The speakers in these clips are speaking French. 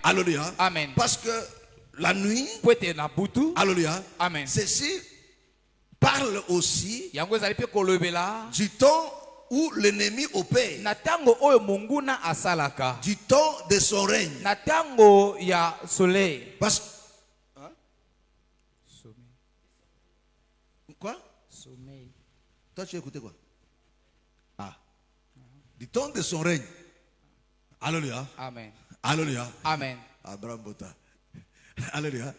Alléluia. Amen. Parce que la nuit, Pwete na butu. alléluia, Amen. ceci parle aussi Yango ezali pe kolobela du temps où l'ennemi opère, na tango oyo monguna asalaka. du temps de son règne. Na tango ya soleil. Parce quoi? Sommeil. Toi, tu as écouté quoi? Ah. Du temps de son règne. Alléluia. Amen. Alléluia. Amen. Abraham Bota. Alléluia.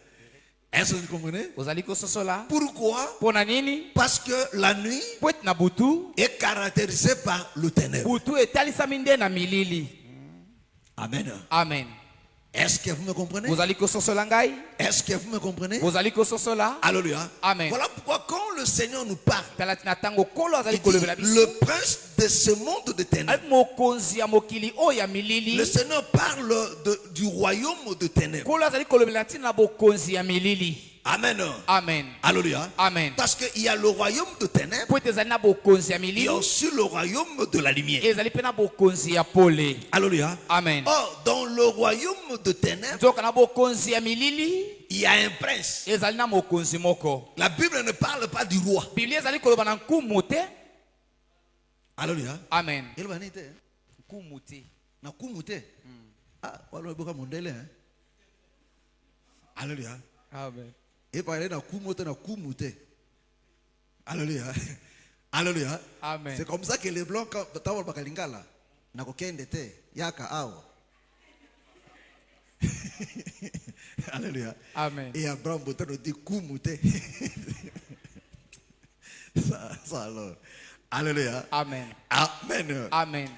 Est-ce que vous comprenez? Ozali kososola. Pourquoi? Pona nini? Parce que la nuit Pwete na butu. est caractérisée par le ténèbre. Butu etalisami nde na milili. Amen. Amen. Est-ce que vous me comprenez? Ozali kososola ngai? Est-ce que vous me comprenez? Ozali kososola? Alléluia. Amen. Voilà pourquoi quand le Seigneur nous parle, Talati na tango kolo azali il dit, kolobela biso. le prince de ce monde de ténèbres. Ali mokonzi ya mokili oyo ya milili. Le Seigneur parle du royaume de ténèbres. Kolo azali kolobela ntina na bokonzi ya milili. Amen. Amen. Alléluia. Amen. Parce qu'il y a le royaume de ténèbres, Po ete ezali na bokonzi ya il y milili. a aussi le royaume de la lumière. Ezali pe na bokonzi ya pole. Alléluia. Amen. Or, dans le royaume de ténèbres, Nzoka na bokonzi ya milili. il y a un prince. Ezali na mokonzi moko. La Bible ne parle pas du roi. Biblia ezali koloba na nkumu te. Alléluia. Amen. Il va dire, Nkumu te. na kumute. Ah, voilà, boka mondele, hein. Alléluia. Amen. Et parler na kumute, na kumute. Alléluia. Alléluia. Amen. C'est comme ça que les blancs, quand t'as bakalingala, na kokende te, yaka awa. Alléluia. Amen. Et Abraham Bota nous dit kumute. Ça alors. Alléluia. Amen. Amen. Amen.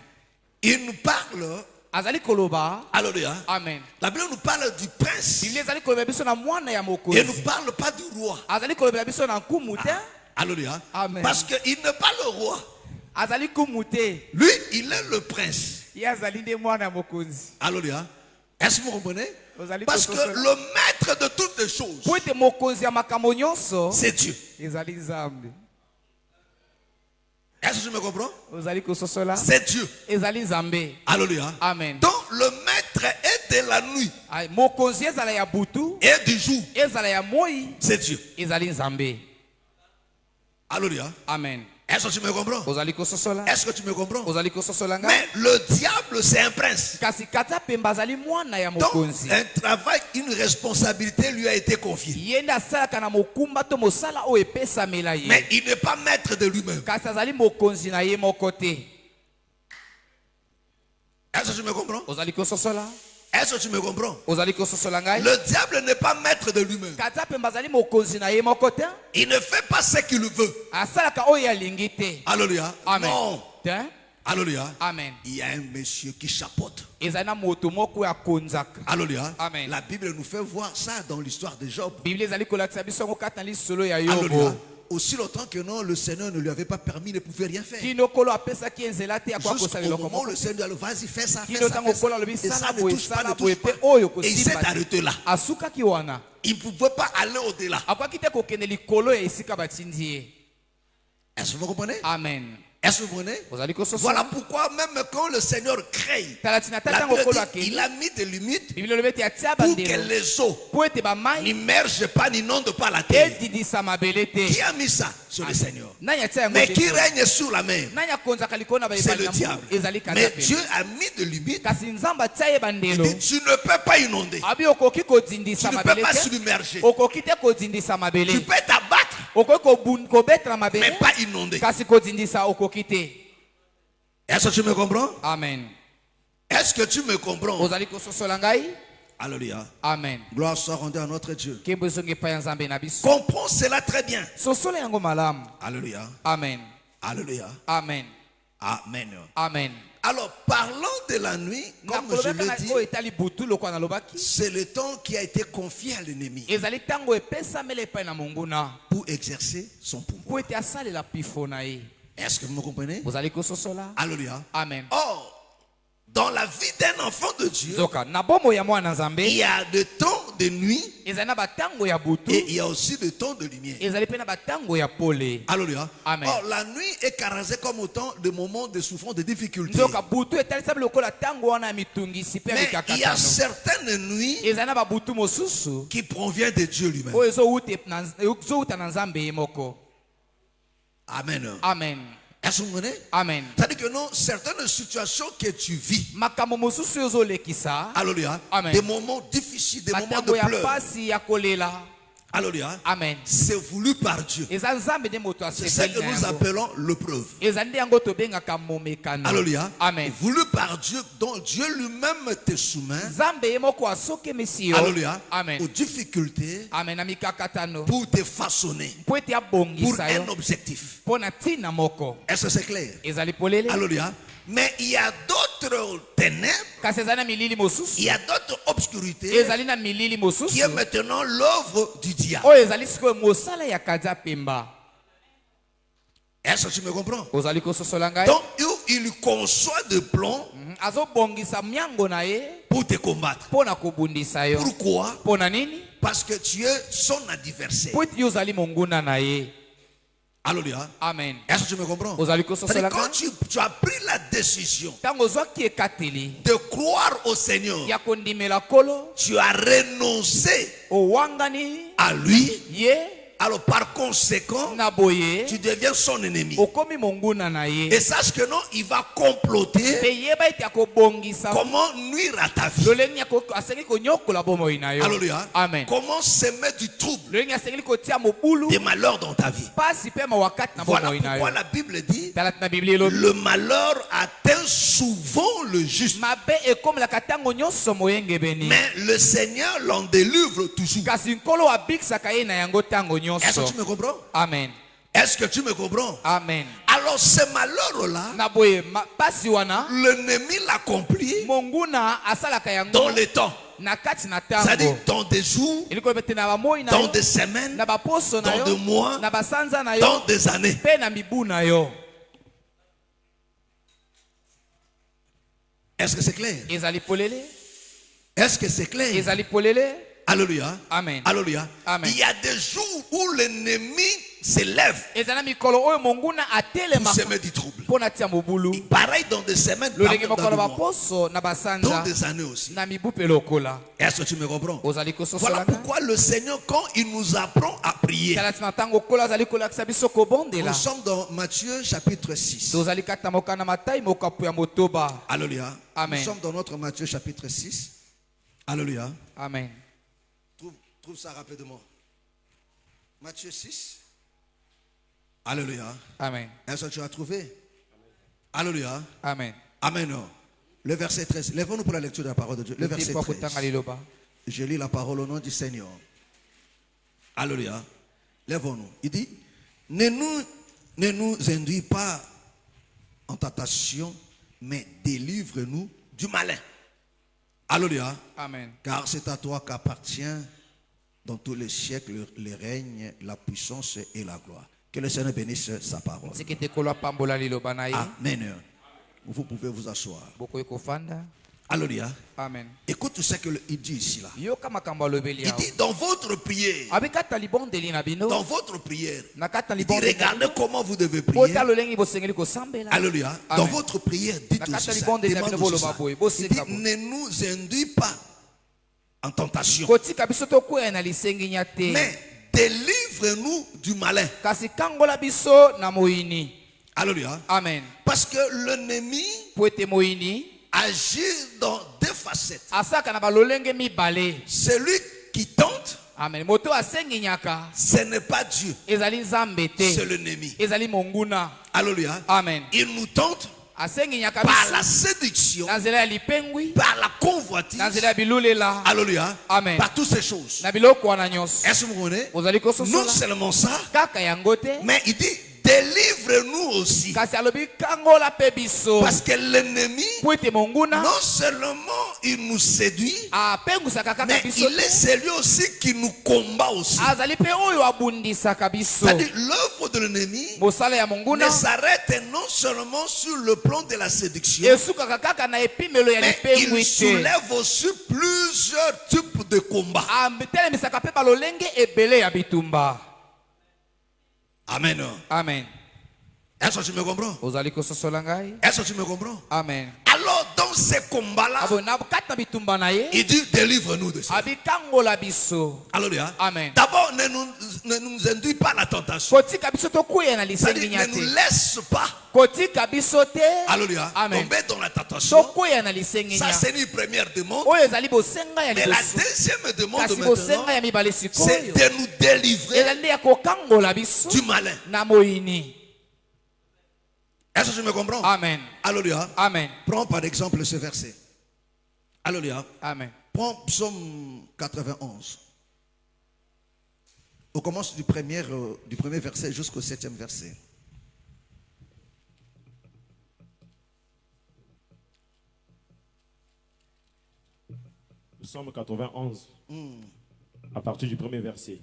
Il nous parle. Azali koloba. Alléluia. Amen. La Bible nous parle du prince. Biblia ezali kolobela biso na mwana ya Et mokonzi. ne nous parle pas du roi. Azali kolobela biso na nkumu te. Alléluia. Amen. Parce qu'il n'est pas le roi. Azali nkumu te. Lui, il est le prince. Ye azali nde mwana ya mokonzi. Alléluia. Est-ce que vous comprenez? Ozali Parce que kososola. le maître de toutes les choses, Po ete mokonzi ya makambo nyonso c'est Dieu. ezali Nzambe. Est-ce que tu me comprends? Ozali kososola. C'est Dieu. Ezali Nzambe. Alléluia. Amen. Donc le maître est de la nuit Ay, mokonzi ezala ya butu, et du jour. ezala ya moi, C'est Dieu. ezali Nzambe. Alléluia. Amen. Est-ce que tu me comprends? Ozali kososola. Est-ce que tu me comprends? Ozali kososola nga. Mais le diable, c'est un prince. Kasi kata pemba azali mwana ya Donc, mokonzi. un travail, une responsabilité lui a été confiée. Yende asalaka na mokumba to mosala oyo epesamela ye. Mais il n'est pas maître de lui-même. Kasi azali mokonzi na ye moko te. Est-ce que tu me comprends? Ozali kososola. Est-ce que tu me comprends? Ozali kososola ngai. Le diable n'est pas maître de lui-même. Kata pemba azali mokonzi na ye moko te. Il ne fait pas ce qu'il veut. Asalaka oyo alingi te. Alléluia. Amen. Non. Te? Alléluia. Amen. Il y a un monsieur qui chapeaute. Ezali na moto moko ya konzaka. Alléluia. Amen. La Bible nous fait voir ça dans l'histoire de Job. Biblia ezali kolakisa biso ngo kata na lisolo ya Yobo. Alléluia. Aussi longtemps que non, le Seigneur ne lui avait pas permis, il ne pouvait rien faire. Kino kolo apesaki enzela te akwa Jusqu'au kosala eloko moment où moko. le Seigneur dit, vas-y, fais ça, fais Kino ça, tango fais ça. kolo alobi Et ça sala ne boye touche pas, sala ne boye touche pe pas. oyo Et il s'est kosimba. arrêté là. Asukaki wana. Il ne pouvait pas aller au-delà. Akwaki te kokende likolo ya esika batindi ye. Est-ce que vous comprenez? Amen. Est-ce que vous comprenez? Ozali kososola. Voilà pourquoi même quand le Seigneur crée, Talatina la tatango Bible kolo dit, il akende. a mis des limites Biblia lobi ete atia pour que bandelo. les eaux Po ete bamai n'immergent pas, n'inondent pas la terre. edidisa mabele te. Qui a mis ça sur le Seigneur? Nani atia yango Mais te? qui règne sur la mer? Nani akonzaka likolo na C'est bayebali le na diable. mungu? Ezali Mais kata Dieu pe. a mis des limites. Kasi nzamba atia ye Il bandelo. dit, tu ne peux pas inonder. Abi okoki Tu kodindisa ne peux mabele pas te. submerger. Okoki te kodindisa Tu mabele. peux t'abattre, Okoki kobetela mais mabele. pas inonder. Kasi kodindisa okoki te. Est-ce que tu me comprends? Amen. Est-ce que tu me comprends? Ozali kososola ngai? Alléluia. Amen. Gloire soit rendue à notre Dieu. Kembo ezongi epai ya nzambe na biso. Comprends cela très bien. Sosola yango malamu. Alléluia. Amen. Alléluia. Amen. Amen. Amen. Alors, parlant de la nuit, comme je nakolobeka l'ai na dit, oyo etali butu lokwa nalobaki. c'est le temps qui a été confié à l'ennemi Ezali ntango epesamela epai na monguna. pour exercer son Po pouvoir. ete asalela pifo na ye. Est-ce que vous me comprenez? Ozali kososola? Alléluia. Amen. Or, dans la vie d'un enfant de Dieu, Zoka na bomoi ya mwana il nzambe y a des temps de nuit ezali na batango ya butu et il y a aussi des temps de lumière. ezali pe na batango ya pole. Alléluia. Amen. Or, la nuit est caractérisée comme autant de moments de souffrance, de difficultés. nzoka butu etalisami lokola tango wana ya mitungisi pe ya Mais il y a mikakatano. certaines nuits ezali na babutu mosusu qui proviennent de Dieu lui-même. oyo ezowuta na nzambe ye moko. Amen. Amen. Est-ce que vous comprenez? Amen. C'est-à-dire que non, certaines situations que tu vis, makambo mosusu oyo ozolekisa alléluia, Amen. des moments difficiles, des moments de batango ya pleurs, pasi ya kolela. alléluia, Amen. c'est voulu par Dieu. eza nzambe nde moto C'est ça que asepeli na nous yango. appelons l'épreuve. eza nde yango tobengaka momekano. Alléluia. Amen. Voulu par Dieu, dont Dieu lui-même te soumet, nzambe ye moko asokemisi yo. alléluia, Amen. aux difficultés Amen. na mikakatano pour te façonner mpo ete pour abongisa un yo objectif. mpo na ntina moko. Est-ce que c'est clair? ezali polele Alléluia. Mais il y a d'autres ténèbres, kasi ezali na milili il mosusu y a d'autres obscurités ezali na milili qui mosusu est maintenant l'œuvre du diable. oyo ezali sikoyo mosala ya kadia pemba. Est-ce que tu me comprends? ozali kososola ngai. Donc, il conçoit des plans azobongisa miango na ye pour te combattre. mpo na kobundisa yo. Pourquoi? mpo na nini? Parce que tu es son adversaire. mpo ete yo ozali monguna na ye. Alléluia. Amen. Est-ce que tu me comprends? ozali C'est-à-dire, kososola quand ngai. tu as pris la décision ntango ozwaki ekateli de croire au Seigneur, ya kondimela kolo tu as renoncé owangani à lui. ye Alors par conséquent, na boye tu deviens son ennemi. okomi monguna na Et ye. sache que non, il va comploter mpe yeba ete akobongisa comment nuire à ta vie. lolenge asengeli konyokola bomoi na yo. Alléluia. Amen. Comment semer du trouble, lolenge asengeli kotia mobulu des malheurs dans ta vie. pasi mpe mawakati na Voilà bomoi na pourquoi yo. la Bible dit tala tina biblia elobi le malheur atteint souvent le juste, mabe ekomelaka ntango nyonso moyengebeni mais le Seigneur l'en délivre toujours. kasi nkolo abikisaka ye na yango ntango Est-ce que nyonso. tu me comprends? Amen. Est-ce que tu me comprends? Amen. Alors ce malheur-là, na boye pasi wana l'ennemi l'accomplit monguna asalaka yango dans les temps. na kati na C'est-à-dire ntango dans des jours, eliko pete na bamoi na dans yo des semaines, na baposo na dans yo des mois, na basanza na dans yo des années. mpe na mibu na yo. Est-ce que c'est clair? ezali polele Est-ce que c'est clair? ezali polele. Alléluia. Amen. Alléluia. Amen. Il y a des jours où l'ennemi s'élève ezali na mikolo oyo monguna pour atelemaka semer du trouble. mpo na tia mobulu Pareil dans des semaines, lolenge dans mokolo des mois, baposo na dans basanza des années aussi. na mibu mpe lokola. Est-ce que tu me comprends? ozali Voilà kososola pourquoi le Seigneur, quand il nous apprend à prier, tala tina ntango okolo azali kolakisa biso nous kobondela sommes dans Matthieu chapitre 6. tozali kati na mokanda matai mokapu ya motoba. Alléluia. Amen. Nous sommes dans notre Matthieu chapitre 6. Alléluia. Amen. Trouve ça rapidement. Matthieu 6. Alléluia. Amen. Est-ce que tu as trouvé? Alléluia. Amen. Amen. Le verset 13. Lèvons-nous pour la lecture de la parole de Dieu. Le verset 13. Je lis la parole au nom du Seigneur. Alléluia. Lèvons-nous. Il dit, ne nous induis pas en tentation, mais délivre-nous du malin. Alléluia. Amen. Car c'est à toi qu'appartient dans tous les siècles le règne, la puissance et la gloire. Que le Seigneur bénisse sa parole. Amen. Vous pouvez vous asseoir. Alléluia. Amen. Écoute ce qu'il dit ici là. Il Il dit dans votre prière, dans votre prière, il dit regardez comment vous devez prier. Alléluia. Dans votre prière, dites aussi ça. Demandez aussi ça. Il dit ne nous induis pas en tentation, mais délivre-nous du malin. Alléluia. Amen. Parce que l'ennemi agit dans deux facettes. Celui qui tente, Amen. ce n'est pas Dieu, c'est l'ennemi. Alléluia. Amen. Il nous tente par la séduction, par la convoitise. Alléluia. Amen. Par toutes ces choses. Est-ce que vous comprenez? Non seulement ça, mais il dit délivre-nous aussi. Parce que l'ennemi, non seulement il nous séduit, mais il est celui aussi qui nous combat aussi. C'est-à-dire l'œuvre de l'ennemi ne s'arrête non seulement sur le plan de la séduction, mais il soulève aussi plusieurs types de combat. Amen. Amen. Est-ce que tu me comprends? Est-ce que tu me comprends? Amen. Alors, dans ces combats-là, il dit délivre-nous de ça. Alléluia. Amen. D'abord, ne nous induis pas la tentation. C'est-à-dire, ne nous laisse pas. Alléluia. Tomber dans la tentation. Ça, c'est une première demande. Mais la deuxième demande maintenant, c'est de nous délivrer du malin. Est-ce que tu me comprends? Amen. Alléluia. Amen. Prends par exemple ce verset. Alléluia. Amen. Prends Psaume 91. On commence du premier verset jusqu'au 7e verset. Psaume 91, à partir du premier verset.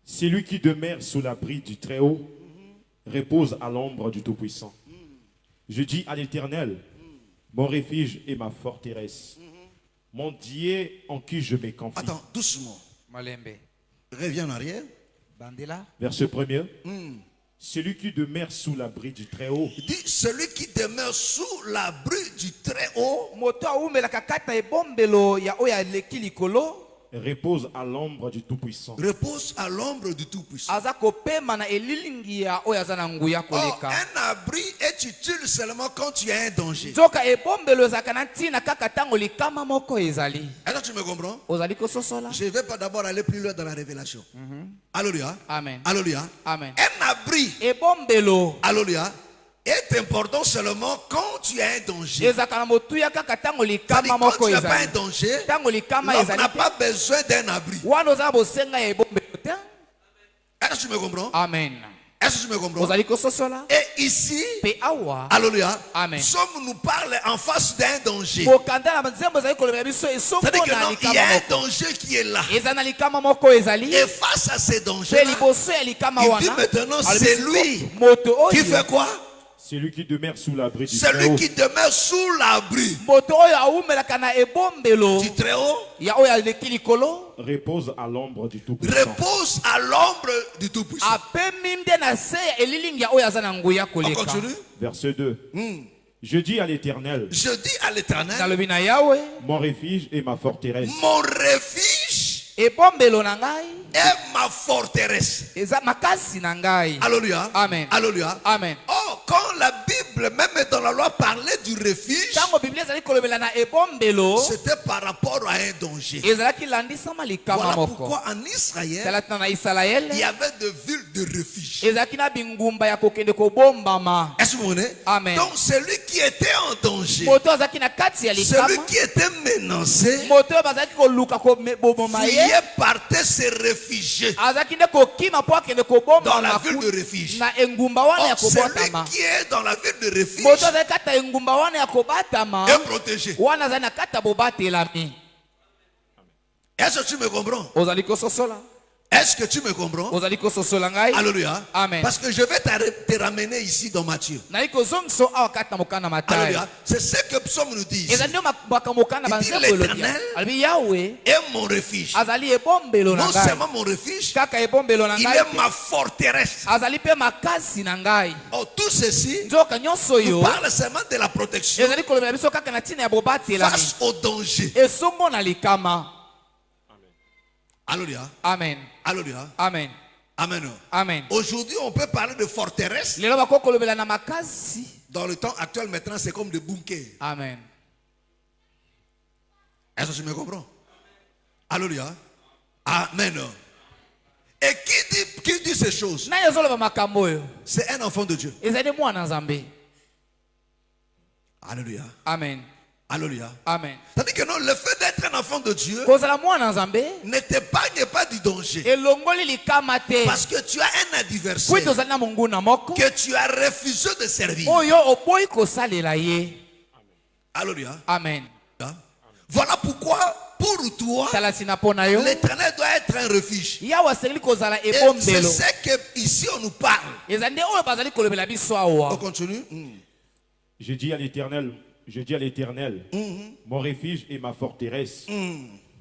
Celui qui demeure sous l'abri du Très-Haut repose à l'ombre du Tout-Puissant. Je dis à l'Éternel, mon refuge et ma forteresse, mon Dieu en qui je me confie. Attends, doucement. Malembe. Reviens en arrière. Bandela. Verset 1er. Celui qui demeure sous l'abri du Très-Haut. Il dit, celui qui demeure sous l'abri du Très-Haut repose à l'ombre du Tout-Puissant. Repose à l'ombre du Tout-Puissant. Or, un abri est utile seulement quand tu as un danger. Est-ce que tu me comprends? Je ne vais pas d'abord aller plus loin dans la révélation. Alléluia. Amen. Alléluia. Amen. Un abri, alléluia, est important seulement quand tu as un danger. C'est-à-dire, quand tu n'as pas un danger, l'homme n'a pas besoin d'un abri. Est-ce que tu me comprends? Amen. Est-ce que tu me comprends? Et ici, alléluia, Somme nous parle en face d'un danger. C'est-à-dire que non, il y a un danger qui est là. Et face à ces dangers, il dit maintenant, c'est lui qui fait quoi? Celui qui demeure sous l'abri du Celui Très-Haut. qui demeure sous l'abri du Très-Haut repose à l'ombre du Tout-Puissant. repose à l'ombre du Tout-Puissant. On continue. Verset 2. Je dis à l'Éternel, Je dis à l'Éternel, mon refuge et ma forteresse. mon refuge et ma forteresse. Alléluia. Amen. Alléluia. Amen. Oh, quand la Bible, même dans la loi, parlait du refuge, c'était par rapport à un danger. Voilà pourquoi en Israël, il y avait des villes de refuge. Est-ce que vous voyez? Amen. Donc celui qui était en danger, celui qui était menacé, fuyait, partait se réfugier dans la ville de refuge. Or, celui qui est dans la ville de refuge est protégé. Est-ce que tu me comprends? Est-ce que tu me comprends? Alléluia. Amen. Parce que je vais te ramener ici dans Matthieu. Alléluia. C'est ce que Psaume nous dit. Il dit l'Éternel est mon refuge. Non seulement mon refuge, il est ma forteresse. Oh, tout ceci nous parle seulement de la protection face au danger. Alléluia. Amen. Alléluia. Amen. Amen. Amen. Aujourd'hui, on peut parler de forteresse. Dans le temps actuel, maintenant, c'est comme des bunkers. Amen. Est-ce que tu me comprends? Alléluia. Amen. Et qui dit ces choses? C'est un enfant de Dieu. Alléluia. Amen. Alléluia. Amen. C'est-à-dire que non, le fait d'être un enfant de Dieu ne t'épargne pas du danger. Parce que tu as un adversaire que tu as refusé de servir. Alléluia. Amen. Voilà pourquoi, pour toi, l'Éternel doit être un refuge. Et c'est ce qu'ici on nous parle. On continue. Je dis à l'Éternel, Je dis à l'Éternel, mon refuge et ma forteresse,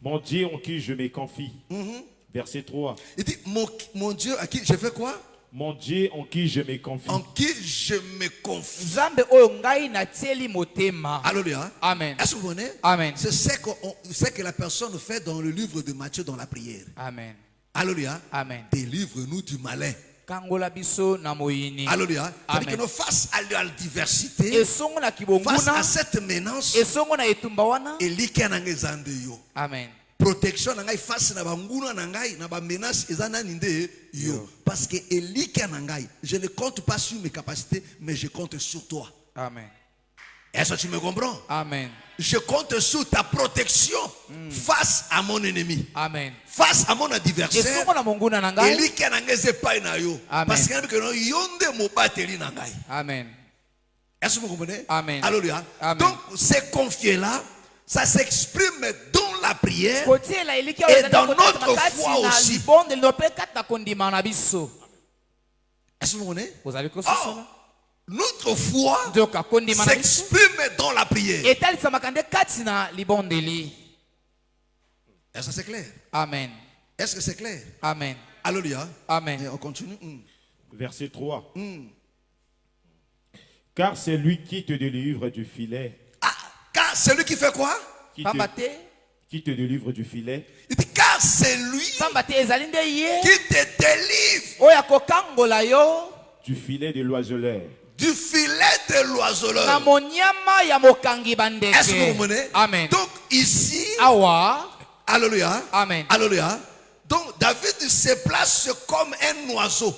mon Dieu en qui je me confie. Verset 3. Il dit, mon Dieu à qui je fais quoi? Mon Dieu en qui je me confie. En qui je me confie. Alléluia. Amen. Est-ce que vous voyez? Amen. C'est ce que la personne fait dans le livre de Matthieu dans la prière. Amen. Alléluia. Amen. Délivre-nous du malin. Kangola biso na moyini. Alléluia. C'est-à-dire que nous, face à la diversité, face à cette menace, Amen. protection nangai face na banguna nangai na ba menace ezana ninde yo parce que elika nangai je ne compte pas sur mes capacités mais je compte sur toi. Amen. Est-ce que tu me comprends? Amen. Je compte sur ta protection face à mon ennemi. Amen. Face à mon adversaire. Elika nangai zepai na yo parce que no yonde mo bateli nangai. Amen. Est-ce que vous comprenez? Amen. Alléluia. Amen. Donc c'est confié là, ça s'exprime dans la prière et dans notre foi aussi. Est-ce que vous comprenez? Notre foi s'exprime dans la prière. Est-ce que c'est clair? Amen. Est-ce que c'est clair? Amen. Alléluia. Amen. Et on continue. Verset 3. Car c'est lui qui te délivre du filet. Car c'est lui qui fait quoi? Qui te délivre du filet. Il dit car c'est lui qui te délivre du filet de l'oiseleur. Du filet de l'oiseleur. Est-ce que vous comprenez? Amen. Donc ici, alléluia. Amen. Alléluia. Donc David se place comme un oiseau.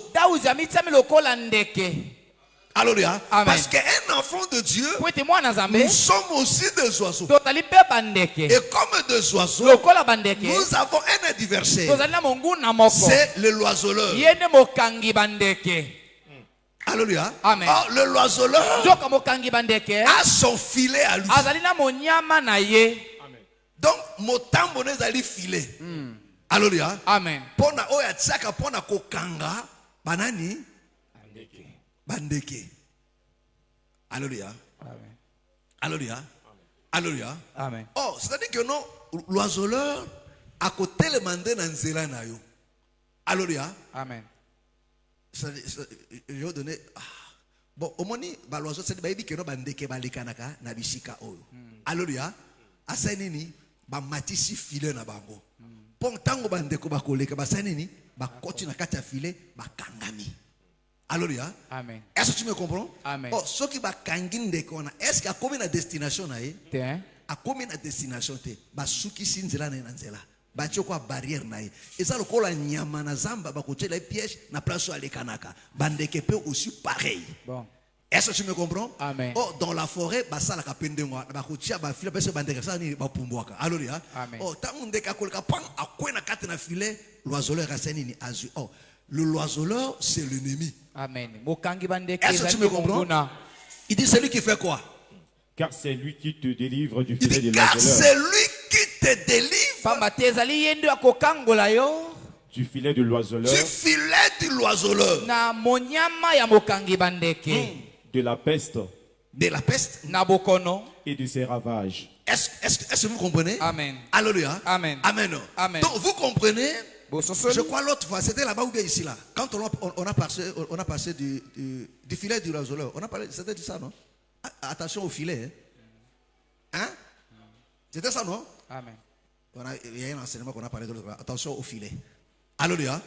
Alléluia. Parce qu'un enfant de Dieu, nous sommes aussi des oiseaux. Et comme des oiseaux, nous avons un adversaire. C'est le l'oiseleur. Alléluia. Amen. Or, le l'oiseleur a son filet à lui. Donc, mon temps est allé filer. Alléluia. Amen. Pona oya tsaka pona kokanga banani bandeke. Alléluia. Amen. Alléluia. Alléluia. Amen. Oh, c'est-à-dire que non, l'oiseleur à côté le mandé dans nzela na yo. Alléluia. Amen. Je vais donner bon au moni ba l'oiseau c'est ba yebi que no bandeke balekanaka na bisika oyo. Alléluia. Asa nini ba matisi filet na bango. Pon tango bandeko ba koleka ba sa nini ba koti na kati ya filet ba kangami. Alléluia. Amen. Est-ce que tu me comprends? Amen. Oh, ce qui va kangin de kona, est-ce qu'il y a combien de destination na ye? A combien de destination te? Ba suki sinzela na nzela. Ba chokwa barrière na ye. Eza lokola nyama na zamba ba koche la piège na place ale kanaka. Bandeke peut aussi pareil. Bon. Est-ce que tu me comprends? Amen. Oh, dans la forêt, ba sala ka pendengwa, ba koche ba file parce bandeke ça ni ba pumbwaka. Alléluia. Amen. Oh, tango ndeka kolka pang akwena kati na filet, l'oiseleur raseni ni azu. Oh, le l'oiseleur c'est l'ennemi. Amen. Est-ce que tu me comprends? Il dit c'est lui qui fait quoi? Car c'est lui qui te délivre du filet de car l'oiseleur. c'est lui qui te délivre Du filet de l'oiseleur. du filet de l'oiseleur. De la peste. De la peste. Et de ses ravages. Est-ce que vous comprenez? Amen. Alléluia. Amen. Amen. Amen. Donc vous comprenez? Je Je crois l'autre fois, c'était là-bas ou bien ici là. Quand on a passé du filet du l'oiseleur. On a parlé, c'était de ça, non? Attention au filet. Hein? C'était ça, non? Amen. Il y a un enseignement qu'on a parlé de l'autre fois. Attention au filet. Alléluia.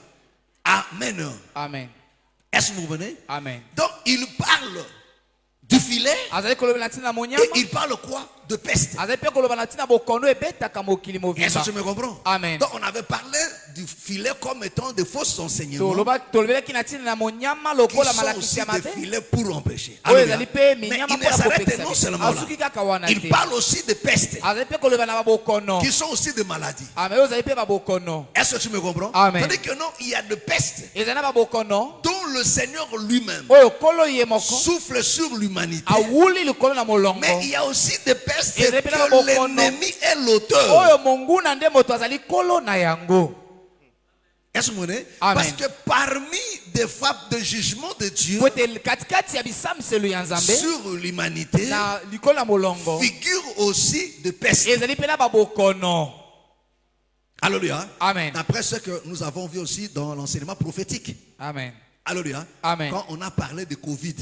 Amen. Amen. Est-ce que vous comprenez? Amen. Donc il parle du filet. Et il parle quoi? De peste. Est-ce que tu me comprends? Amen. Donc on avait parlé du filet comme étant de fausses enseignements qui sont aussi des filets pour empêcher. Alléluia. Mais il ne s'arrête non seulement là. Il parle aussi de peste qui sont aussi des maladies. Est-ce que tu me comprends? Amen. C'est-à-dire que non, il y a de pestes dont le Seigneur lui-même souffle sur l'humanité. Mais il y a aussi des pestes que l'ennemi est l'auteur. Est-ce que vous comprenez? Amen. Parce que parmi des frappes de jugement de Dieu sur l'humanité figure aussi de peste. Alléluia. Amen. D'après ce que nous avons vu aussi dans l'enseignement prophétique. Amen. Alléluia. Amen. Quand on a parlé de Covid.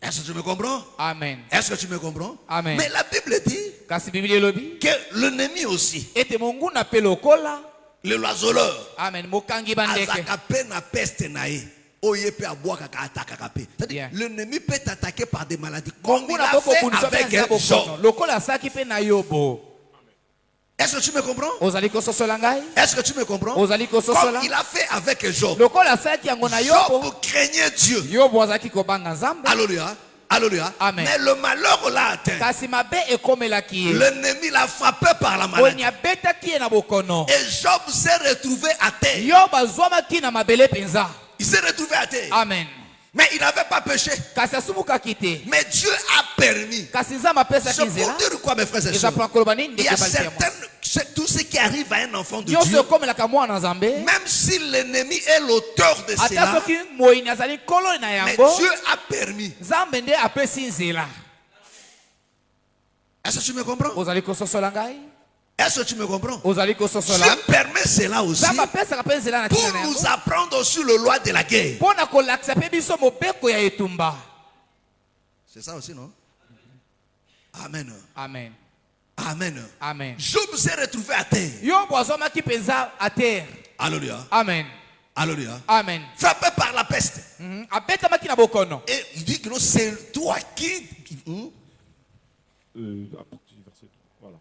Est-ce que tu me comprends? Amen. Est-ce que tu me comprends? Amen. Mais la Bible dit que l'ennemi aussi, le loiseleur, Amen. c'est-à-dire, l'ennemi peut t'attaquer par des maladies comme il a fait avec Job. Est-ce que tu me comprends? Est-ce que tu me comprends? Comme il a fait avec Job. Job craignait Dieu. Alléluia. Alléluia. Amen. Mais le malheur l'a atteint. L'ennemi l'a frappé par la maladie. Et Job s'est retrouvé à terre. Il s'est retrouvé à terre. Amen. Mais il n'avait pas péché. Mais Dieu a permis. C'est pour dire quoi, mes frères et sœurs? Il y a tout ce qui arrive à un enfant de Dieu, même si l'ennemi est l'auteur de cela, mais Dieu a permis. Est-ce que tu me comprends? Est-ce que tu me comprends? Dieu permet cela aussi pour nous apprendre sur le loi de la guerre. C'est ça aussi, non? Amen. Amen. Amen. Amen. Job s'est retrouvé à terre. Alléluia. Amen. Alléluia. Amen. Frappé par la peste. Et il dit que non, c'est toi qui... Voilà.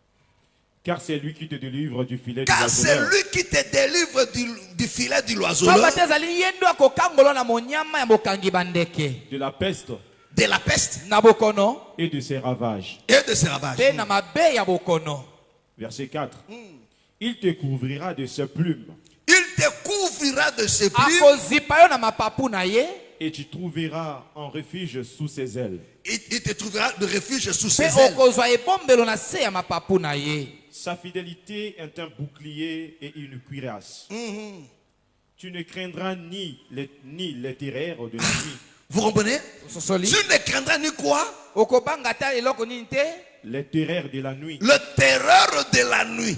Car c'est lui qui te délivre du filet du Car loiseleur. c'est lui qui te délivre du filet du loiseleur. De la peste. De la peste. Et de ses ravages. Et de ses ravages. Verset 4. Il te couvrira de ses plumes. Il te couvrira de ses plumes. Et tu trouveras un refuge sous ses ailes. Il te trouvera de refuge sous ses ailes. Sa fidélité est un bouclier et une cuirasse. Tu ne craindras ni les terreurs de la nuit. Vous comprenez? Tu ne craindras ni quoi? Les terreurs de la nuit. Le terreur de la nuit.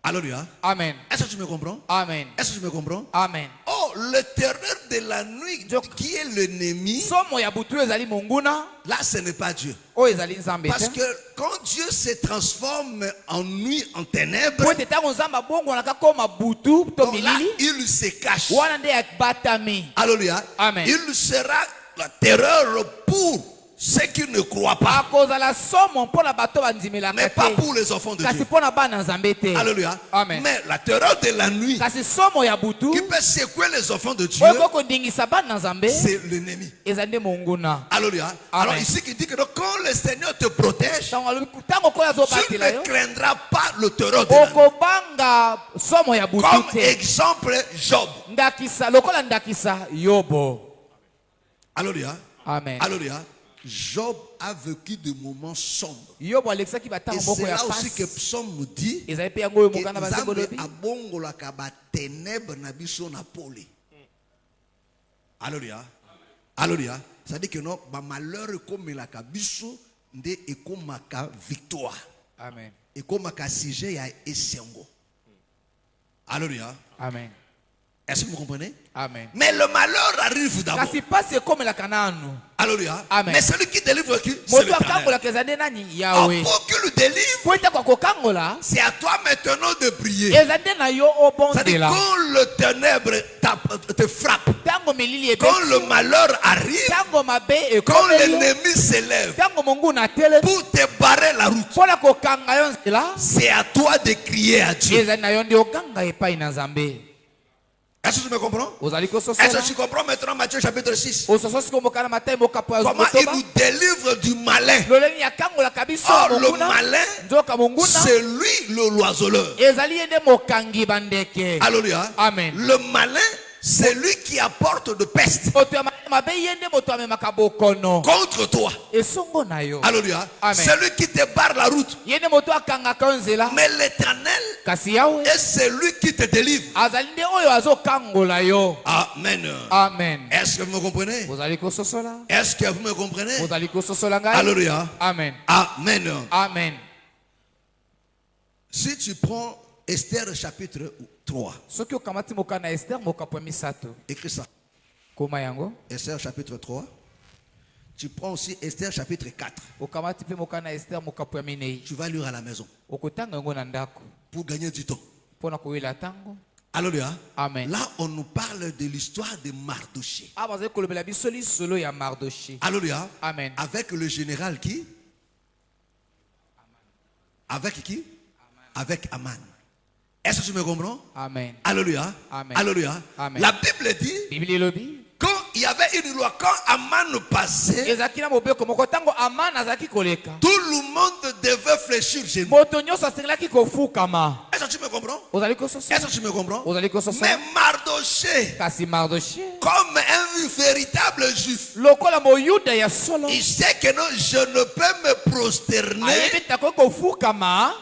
Alléluia. Amen. Est-ce que tu me comprends? Amen. Est-ce que tu me comprends? Amen. Oh, le terreur de la nuit qui est l'ennemi, là ce n'est pas Dieu. Parce que quand Dieu se transforme en nuit, en ténèbres, donc là, il se cache. Alléluia. Amen. Il sera la terreur pour ceux qui ne croient pas, mais pas pour les enfants de Dieu. Alléluia. Amen. Mais la terreur de la nuit qui peut secouer les enfants de Dieu, c'est l'ennemi. Alléluia. Alors ici qui dit que donc, quand le Seigneur te protège, tu ne craindras pas le terreur de la nuit. Comme exemple, Job. Alléluia. Amen. Alléluia. Job a vécu des moments sombres. Et c'est là aussi que Psaume nous dit que Alléluia. Alléluia. Ça dit que non, malheur comme la kabiso nde ekomaka victoire. Amen. Ekomaka sujet ya esengo. Alléluia. Amen. Est-ce que vous comprenez? Amen. Mais le malheur arrive d'abord. Alléluia. Amen. Mais celui qui délivre qui? C'est l'Éternel. Pour qu'il le délivre, c'est à toi maintenant de prier. C'est-à-dire quand le ténèbre te frappe, quand le malheur arrive, quand l'ennemi s'élève pour te barrer la route, c'est à toi de crier à Dieu. Est-ce que tu me comprends? Est-ce que tu comprends maintenant Matthieu chapitre 6? Comment il nous délivre du malin. Or le malin, c'est lui le loiseleur. Alléluia. Amen. Le malin, c'est lui qui apporte de peste contre toi. Alléluia. C'est lui qui te barre la route. Mais l'Éternel est celui qui te délivre. Amen. Amen. Est-ce que vous me comprenez? Est-ce que vous me comprenez? Alléluia. Amen. Amen. Amen. Si tu prends Esther chapitre 3, écris ça. Esther chapitre 3. Tu prends aussi Esther chapitre 4. Tu vas lire à la maison pour gagner du temps. Alléluia. Amen. Là, on nous parle de l'histoire de Mardoché. Alléluia. Amen. Avec le général qui? Avec qui? Avec Aman. Est-ce que tu me comprends? Amen. Alléluia. Amen. Alléluia. Amen. La Bible dit, quand il y avait une loi, quand Aman passait, tout le monde devait fléchir chez nous. Est-ce que tu me comprends? Est-ce que tu me comprends? Mais Mardoché, comme un véritable juif, il sait que non, je ne peux me prosterner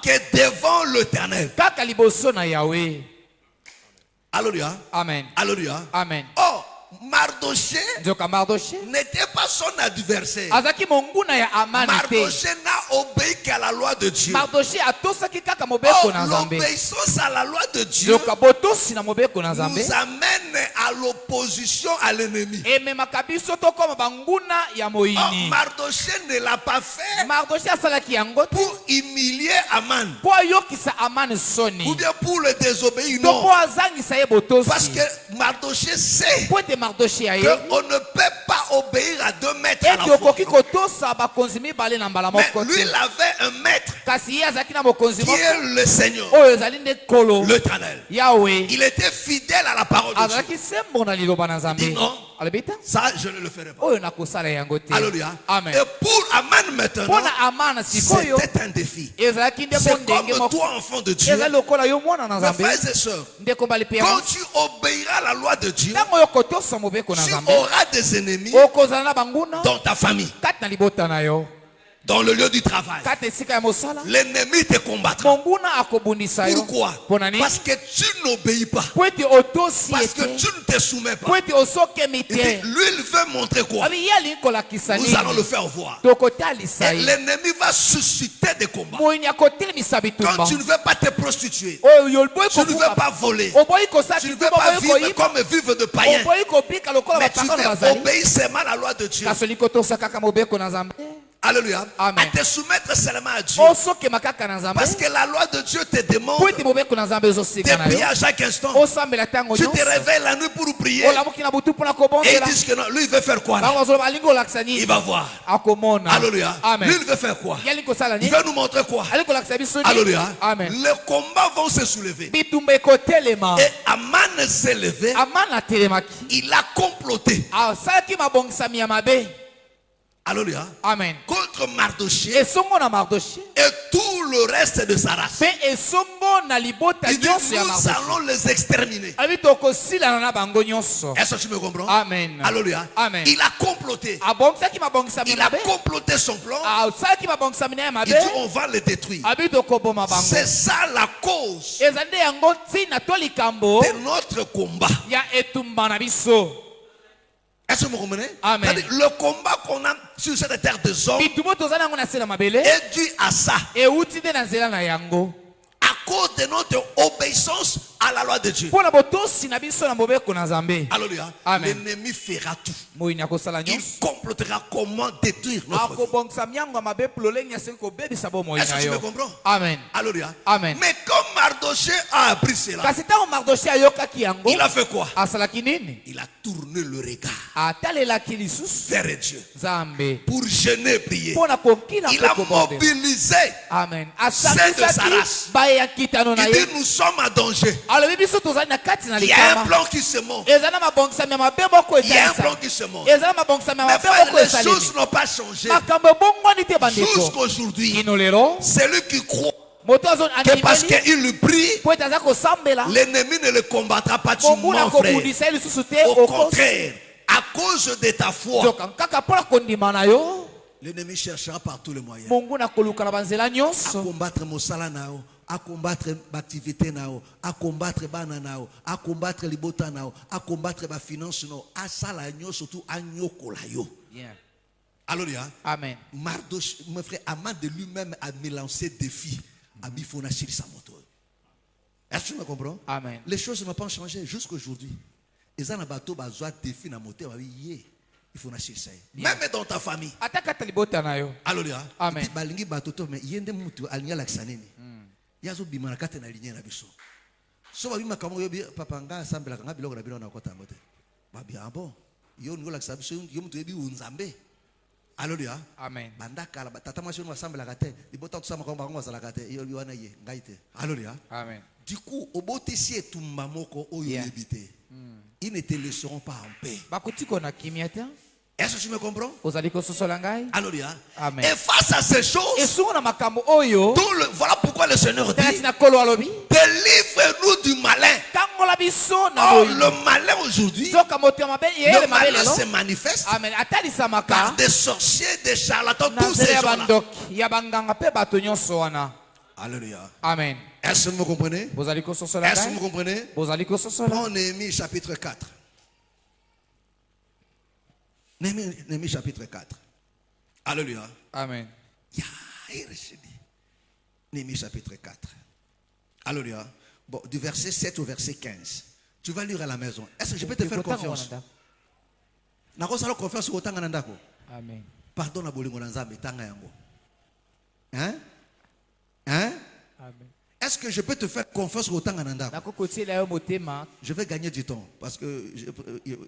que devant l'Éternel. Alléluia. Amen. Alléluia. Amen. Oh, Mardoché n'était pas son adversaire. Mardoché n'a obéi qu'à la loi de Dieu. Oh, l'obéissance à la loi de Dieu nous amène à l'opposition à l'ennemi. Oh, Mardoché ne l'a pas fait pour humilier Aman ou bien pour le désobéir. Non. Parce que Mardoché sait qu'on ne peut pas obéir à deux maîtres à la fois. Mais lui, il avait un maître qui est le Seigneur, l'Éternel. Il était fidèle à la parole de Dieu. Il dit non, ça je ne le ferai pas. Alléluia. Amen. Et pour Aman maintenant, c'était un défi. C'est comme toi, enfant de Dieu. Mes frères et sœurs, quand tu obéiras à la loi de Dieu, tu auras des ennemis dans ta famille, dans le lieu du travail. L'ennemi te combattra. Pourquoi? Parce que tu n'obéis pas. Parce que tu ne te soumets pas. Il dit, lui, il veut montrer quoi? Nous allons le faire voir. Et l'ennemi va susciter des combats. Quand tu ne veux pas te prostituer, tu ne veux pas voler, tu ne veux pas vivre comme vivre de païens, mais tu veux obéir seulement à la loi de Dieu. Alléluia. Amen. À te soumettre seulement à Dieu. Parce que la loi de Dieu te demande de prier à chaque instant. Tu te réveilles la nuit pour prier. Et ils disent que non, lui il veut faire quoi là? Il va voir. Alléluia. Amen. Lui il veut faire quoi? Il veut nous montrer quoi? Alléluia. Amen. Les combats vont se soulever. Et Aman s'est levé. Il a comploté. Alléluia. Amen. Contre Mardoché et tout le reste de sa race. Il dit, nous allons les exterminer. Est-ce que tu me comprends? Amen. Alléluia. Amen. Il a comploté. Il a comploté son plan. Il dit, on va le détruire. C'est ça la cause de notre combat. Est-ce que vous comprenez? Amen. Le combat qu'on a sur cette terre des hommes est dû à ça. À cause de notre obéissance à la loi de Dieu. Alléluia. L'ennemi fera tout. Il complotera comment détruire notre vie. Est-ce que tu me comprends? Amen. Alléluia. Amen. Mais comme Mardoché a appris cela, il a fait quoi? Il a tourné le regard vers Dieu pour jeûner, prier. Il a mobilisé ceux de sa race. Il dit, nous sommes en danger. Il y a un plan qui se monte. Il y a un plan qui se monte. Mais frère, les choses n'ont pas changé. Jusqu'aujourd'hui, celui qui croit que parce qu'il prie, l'ennemi ne le combattra pas, tu mens, frère. Au contraire, à cause de ta foi, l'ennemi cherchera par tous les moyens à combattre Mosala Nao, à combattre l'activité Nao, à combattre Bana Nao, à combattre Libota Nao, à combattre la finance Nao, à Salagno, surtout à Nyokolayo. Alléluia. Amen. Mardoch, mon frère, Aman de lui-même a lancé défi à Bifona Chili Samoto. Est-ce que tu me comprends? Amen. Les choses ne vont pas changer jusqu'à aujourd'hui. Ils ont un bateau, ils ont un défi dans moteur, il faut naître ça. Même dans ta famille. Alléluia. Amen. Balingi bateau, mais il y a des mutu aligna laksaneni. Yazo bimana kate na ligne na biso. So ba bima kamo yobi papa nga assemble la nga biloko na bino na kota ngote. Ba bien bon. Yo ngo laksa biso yo mutu yebi unzambe. Alléluia. Amen. Bandaka la tata mwasi no assemble la kate. Ibota tusama kwa bango za la kate. Yo wana ye ngaite. Alléluia. Amen. Du coup, obotisi etumba moko oyo yebite. Ils ne te laisseront pas en paix. Est-ce que tu me comprends? Alléluia. Amen. Et face à ces choses, voilà pourquoi le Seigneur dit, délivre-nous du malin. Oh, le malin aujourd'hui, le malin se manifeste par des sorciers, des charlatans, tous ces gens-là. Alléluia. Amen. Est-ce que vous me comprenez? Est-ce que vous comprenez? Prends Néhémie chapitre 4. Néhémie chapitre 4. Alléluia. Amen. Néhémie chapitre 4. Alléluia. Bon, du verset 7 au verset 15. Tu vas lire à la maison. Est-ce que je peux te faire confiance? Amen. Pardon na bolingo na Nzambe tanga yango. Hein? Hein? Amen. Est-ce que je peux te faire confiance au temps en Je vais gagner du temps parce que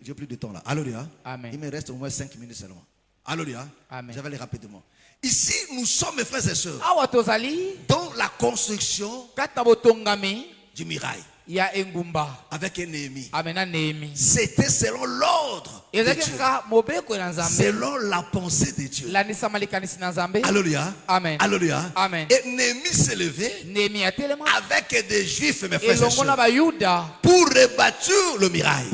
j'ai plus de temps là. Alléluia. Amen. Il me reste au moins 5 minutes seulement. Alléluia. Amen. Je vais aller rapidement. Ici, nous sommes, mes frères et sœurs, dans la construction du mirail. Avec Néhémie. C'était selon l'ordre de Dieu. Selon la pensée de Dieu. Alléluia. Amen. Alléluia. Amen. Et Néhémie s'est levé avec des juifs, mes frères et sœurs, pour rebâtir le mirail.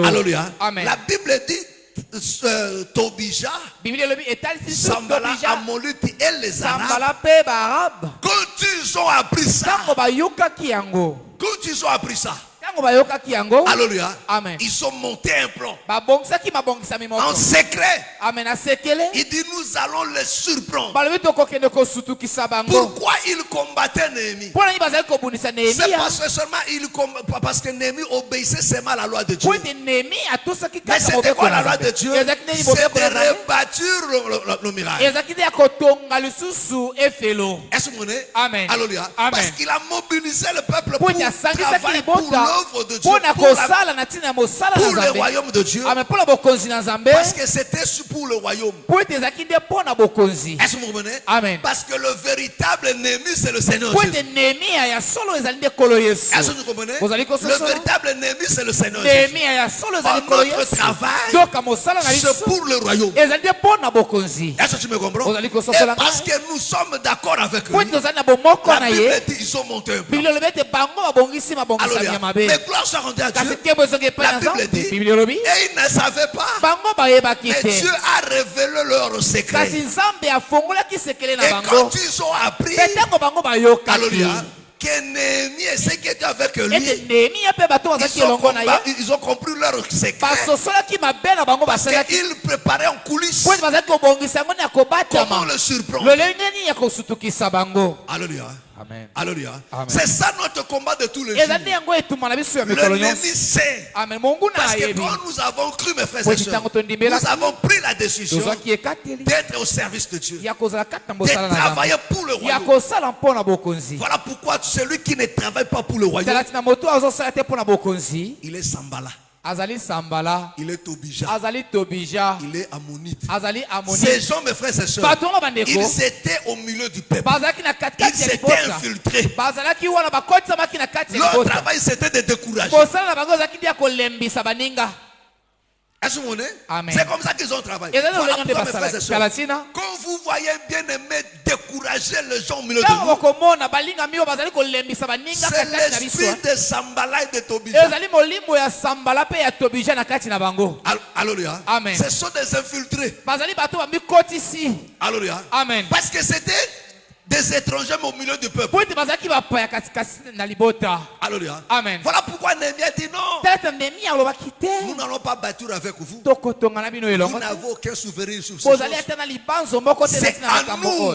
Alléluia. Amen. La Bible dit Tobija, Sambala, Amonite et les Arabes, quand ils ont appris ça, alléluia, Amen. ils sont montés un plan en En secret. Amen. Il dit nous allons les surprendre. Pourquoi Pourquoi ils combattaient Néhémie? C'est parce que seulement parce que Néhémie obéissait seulement à la loi de Dieu. Mais c'était quoi la loi de Dieu? C'était rebâtir le miracle. Est-ce que vous comprenez? Amen. Alléluia. Amen. Parce qu'il a mobilisé le peuple pour Pour travailler pour l'œuvre de Dieu, pour le royaume de Dieu. Parce que c'était pour le royaume. Est-ce que vous comprenez? Amen. Parce que le véritable ennemi, c'est le Seigneur Jésus. Est-ce que vous comprenez? Le véritable ennemi, c'est le Seigneur Jésus. Notre travail, c'est pour le royaume. Est-ce que tu me comprends? Et parce que nous sommes d'accord avec lui, la Bible dit ils ont monté un plan. Alléluia. Mais gloire soit rendue à Dieu. La Bible dit, et ils ne savaient pas. Mais Dieu a révélé leur secret. Et quand ils ont appris, alléluia, que Néhémie et ceux qui étaient avec lui, ils ont compris leur secret. Parce qu'ils préparaient en coulisses comment le surprendre. Alléluia. Amen. Alléluia. Amen. C'est ça notre combat de tous les jours. L'ennemi sait. Parce que quand nous avons cru, mes frères et sœurs, nous avons pris la décision d'être au service de Dieu, de travailler pour le royaume. Voilà pourquoi celui qui ne travaille pas pour le royaume, il est Sambala. Azali Sambala, il est Tobija, Azali Tobija, il est Ammonite. Azali Ammonite. Ces gens, mes frères et sœurs, ils étaient au milieu du peuple. Ils s'étaient infiltrés. Leur travail, c'était de décourager. Est-ce que vous voyez? C'est comme ça qu'ils ont travaillé. Voilà pourquoi, mes frères et sœurs, quand vous voyez bien aimé décourager engager les gens au milieu de nous. C'est l'esprit de Sambala et de Tobija. Alléluia. Amen. Ce sont des infiltrés. Alléluia. Amen. Parce que c'était des étrangers au milieu du peuple. Alléluia. Amen. Voilà pourquoi Néhémie dit non. Nous n'allons pas bâtir avec vous. Vous n'avez aucun souvenir sur ce chose. C'est à nous.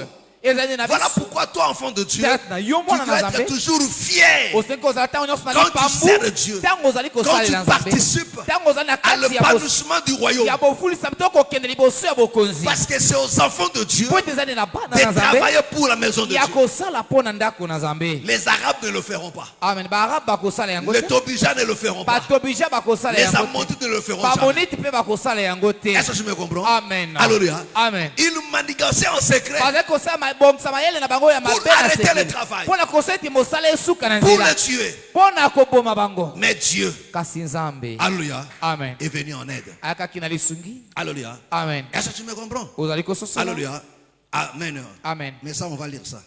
Voilà pourquoi toi, enfant de Dieu, tu dois être toujours fier quand tu sers Dieu, quand tu participes à l'épanouissement du royaume. Parce que c'est aux enfants de Dieu de travailler pour la maison de Dieu. Les Arabes ne le feront pas. Les Tobija ne le feront pas. Les Ammonites ne le feront jamais. Est-ce que tu me comprends? Amen. Alléluia. Amen. Ils manigançaient en secret pour arrêter le travail, pour le tuer. Mais Dieu, alléluia, Amen. est venu en aide. Alléluia. Amen. Est-ce que tu me comprends? Alléluia. Amen. Amen. Mais ça, on va lire ça.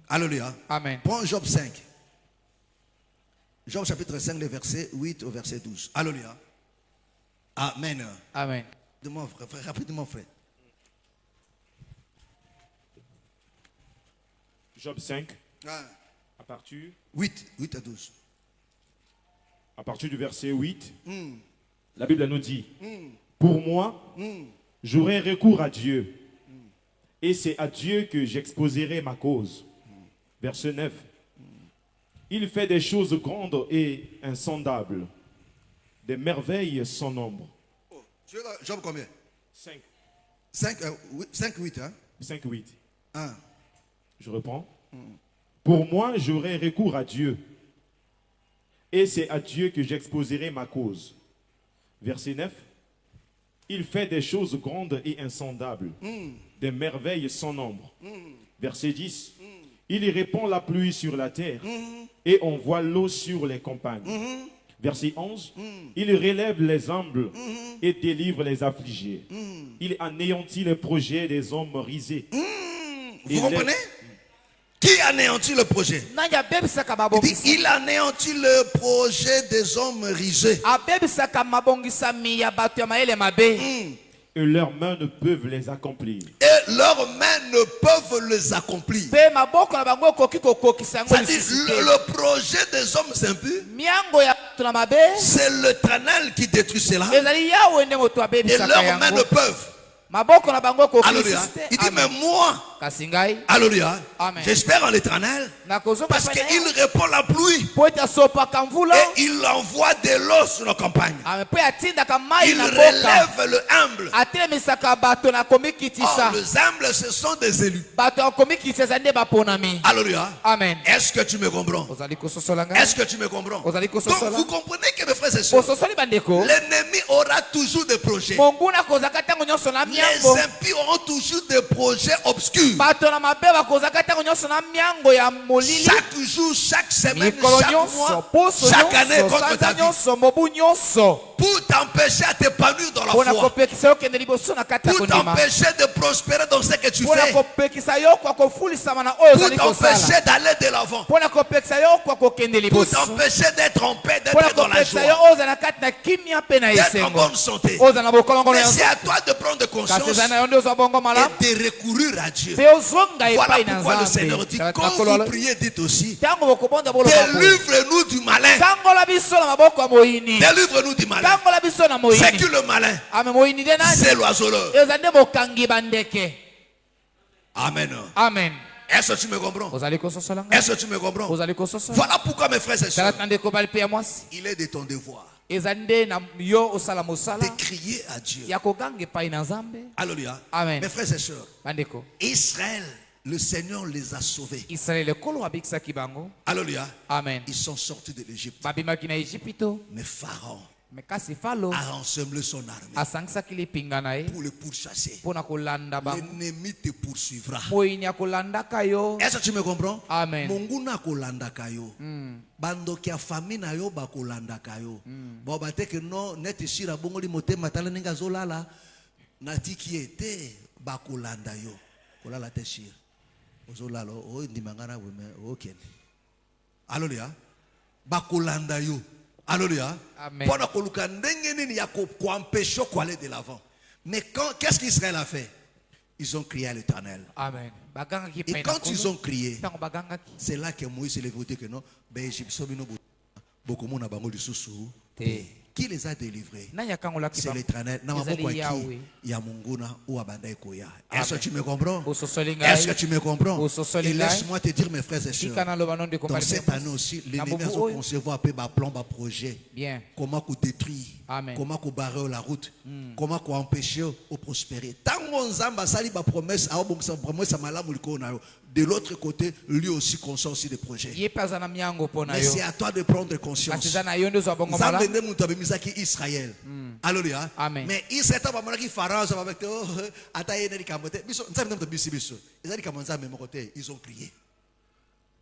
Alléluia. Amen. Prends Job 5. Job chapitre 5, le verset 8 au verset 12. Alléluia. Amen. Amen. De mon frère, rapidement, frère. Job 5, à partir 8 à 12. À partir du verset 8, la Bible nous dit, pour moi, j'aurai recours à Dieu, et c'est à Dieu que j'exposerai ma cause. Verset 9, il fait des choses grandes et insondables, des merveilles sans nombre. Oh, Job combien? 5. 5, 8, hein? 5, 8. 1. Je reprends. Pour moi, j'aurai recours à Dieu. Et c'est à Dieu que j'exposerai ma cause. Verset 9. Il fait des choses grandes et insondables, des merveilles sans nombre. Verset 10. Il répand la pluie sur la terre et envoie l'eau sur les campagnes. Verset 11. Il relève les humbles et délivre les affligés. Il anéantit les projets des hommes risés. Vous comprenez? Qui anéantit le projet? Il anéantit le projet des hommes risés. Et leurs mains ne peuvent les accomplir. Et leurs mains ne peuvent les accomplir. C'est-à-dire le projet des hommes impurs, c'est l'Éternel qui détruit cela. Et leurs mains ne peuvent. Alléluia. Il dit, mais moi, alléluia, j'espère en l'Éternel, parce qu'il répand la pluie et il envoie de l'eau sur nos campagnes. Il relève le humble. Oh, les humbles, ce sont des élus. Alléluia. Amen. Est-ce que tu me comprends? Est-ce que tu me comprends? Donc vous comprenez que mes frères et sœurs, l'ennemi aura toujours des projets. Les impies auront toujours des projets obscurs. Chaque jour, chaque semaine, chaque mois, chaque année contre ta vie. Pour t'empêcher à t'épanouir dans la foi. Pour t'empêcher de prospérer dans ce que tu fais. Pour t'empêcher d'aller de l'avant. Pour t'empêcher d'être en paix, d'être dans la joie. D'être en bonne santé. Mais c'est à toi de prendre conscience et de recourir à Dieu. Voilà pourquoi le Seigneur dit, quand vous priez, dites aussi, délivre-nous du malin. Délivre-nous du malin. C'est qui le malin? C'est l'oiseleur. Amen. Amen. Est-ce que tu me comprends? Est-ce que tu me comprends? Voilà pourquoi mes frères et sœurs, il est de ton devoir de crier à Dieu. Alléluia. Amen. Mes frères et sœurs, Israël, le Seigneur les a sauvés. Alléluia. Amen. Ils sont sortis de l'Égypte. Mais Pharaon a rassemblé son armée pour le pourchasser. L'ennemi te poursuivra. Est-ce que tu me comprends? Amen. Monguna kolanda kayo. Bando kia famina yo ba kolanda kayo. Bo bateke no neti shira bongoli motema tala ninga zolala nati ki ete ba kolanda yo. Kolala te shira. Alléluia. Bakolanda yo. Alléluia. Pendant que aller de l'avant. Mais qu'est-ce qu'Israël a fait? Ils ont crié à l'Éternel. Amen. Et quand ils ont crié, c'est là que Moïse s'est levé que non, qui les a délivrés? C'est l'Éternel. Est-ce que tu me comprends? Est-ce que tu me comprends? Et laisse-moi te dire, mes frères et sœurs, dans cette année aussi, l'ennemi a concevoir un plan, un projet. Comment détruire, comment barrer la route, comment empêcher de prospérer. Tant qu'on a sali ba promesse, de l'autre côté, lui aussi consent aussi des projets. Mais c'est à toi de prendre conscience. Israël. Alléluia. Mais Israël ils ont crié.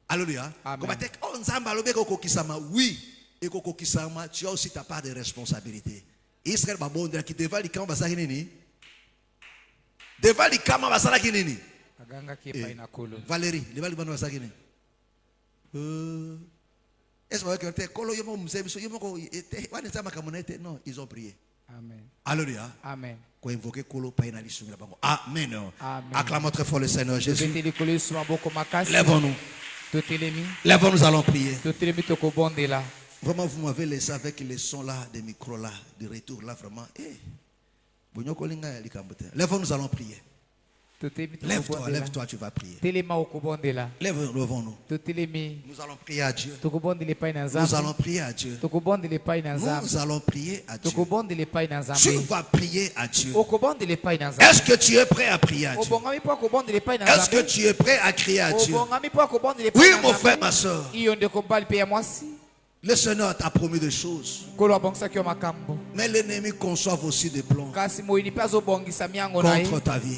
Alléluia. Oui. Et tu as aussi ta part de responsabilité. Israël qui devant les camps devant les camps Valérie, est-ce que non, ils ont prié. Amen. Alléluia. Amen. Amen. Acclamons très fort le Seigneur Jésus. Lèvons-nous. Lèvons-nous, allons prier. Vraiment, vous m'avez laissé avec les sons là, des micros là, de retour là, vraiment. Lèvons-nous, allons prier. Lève-toi, lève-toi, tu vas prier. Lèvons-nous. Nous allons prier à Dieu. Nous allons prier à Dieu. Nous allons prier à Dieu. Tu vas prier à Dieu. Est-ce que tu es prêt à prier à Dieu? Est-ce que tu es prêt à crier à Dieu? Oui, mon frère, ma soeur. Le Seigneur t'a promis des choses. Mais l'ennemi conçoit aussi des plans contre ta vie.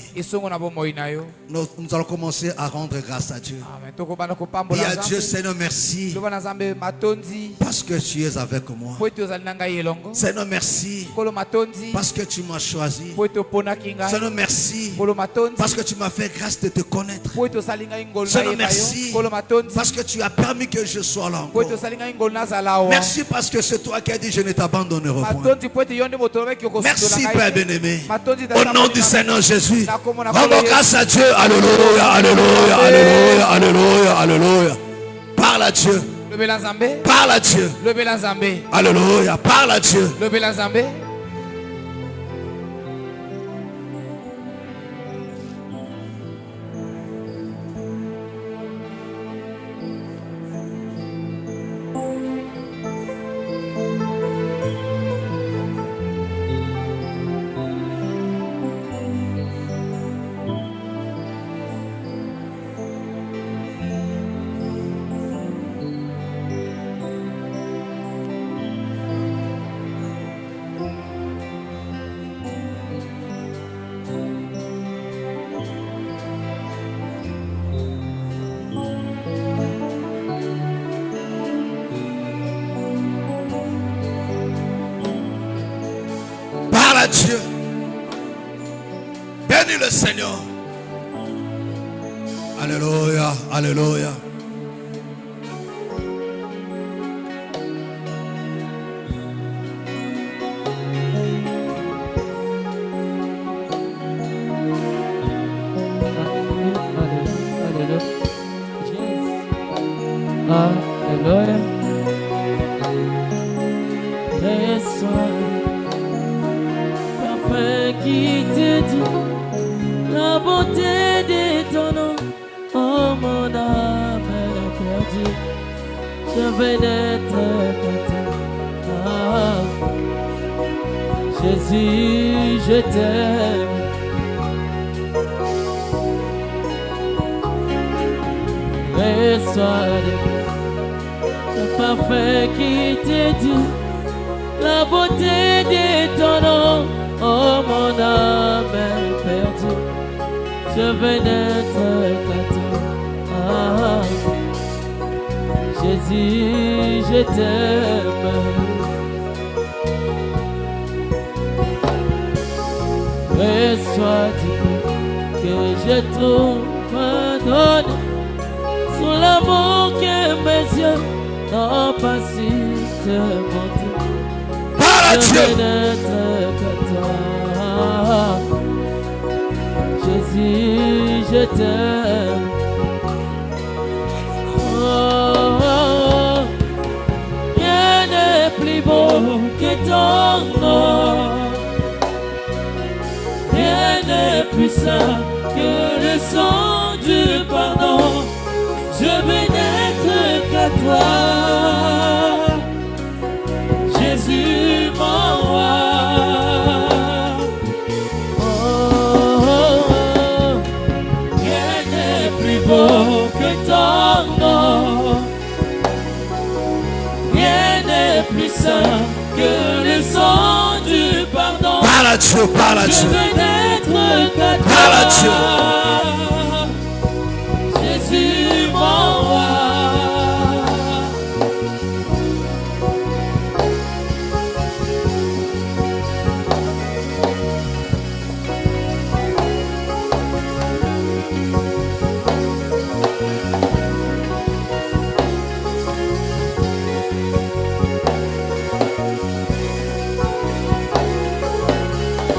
Nous allons commencer à rendre grâce à Dieu. Et à Dieu, Seigneur, merci. Parce que tu es avec moi. Seigneur, merci. Parce que tu m'as choisi. Seigneur, merci. Parce que tu m'as fait grâce de te connaître. Seigneur, merci. Parce que tu as permis que je sois là encore. Merci parce que c'est toi qui as dit je ne t'abandonnerai point. Merci Père bien-aimé. Au nom du Seigneur Jésus. Rendons grâce à Dieu. Alléluia, alléluia, alléluia, alléluia, alléluia. Parle à Dieu. Parle à Dieu. Alléluia. Parle à Dieu. Dieu. Bénis le Seigneur. Alléluia, alléluia. Alléluia. Qui te dit la beauté de ton nom, oh mon âme perdue, je vais d'être Jésus, je t'aime. Reçois le parfait qui te dit la beauté de ton nom. Oh mon âme perdue, je vais n'être qu'à toi. Jésus, je t'aime. Reçois du que je trouve donné, sous l'amour que mes yeux n'ont pas su te montrer. Parle à Dieu. Je veux n'être que toi. Jésus, je t'aime. Oh, rien n'est plus beau que ton nom. Rien n'est plus saint que le sang du pardon. Je veux n'être qu'à toi, Jésus mon roi. Oh, rien n'est plus beau que ton nom. Rien n'est plus saint que le sang du pardon. Parle à Dieu, parle à Dieu. Je veux n'être qu'à toi. Parle à Dieu. Jésus mon roi.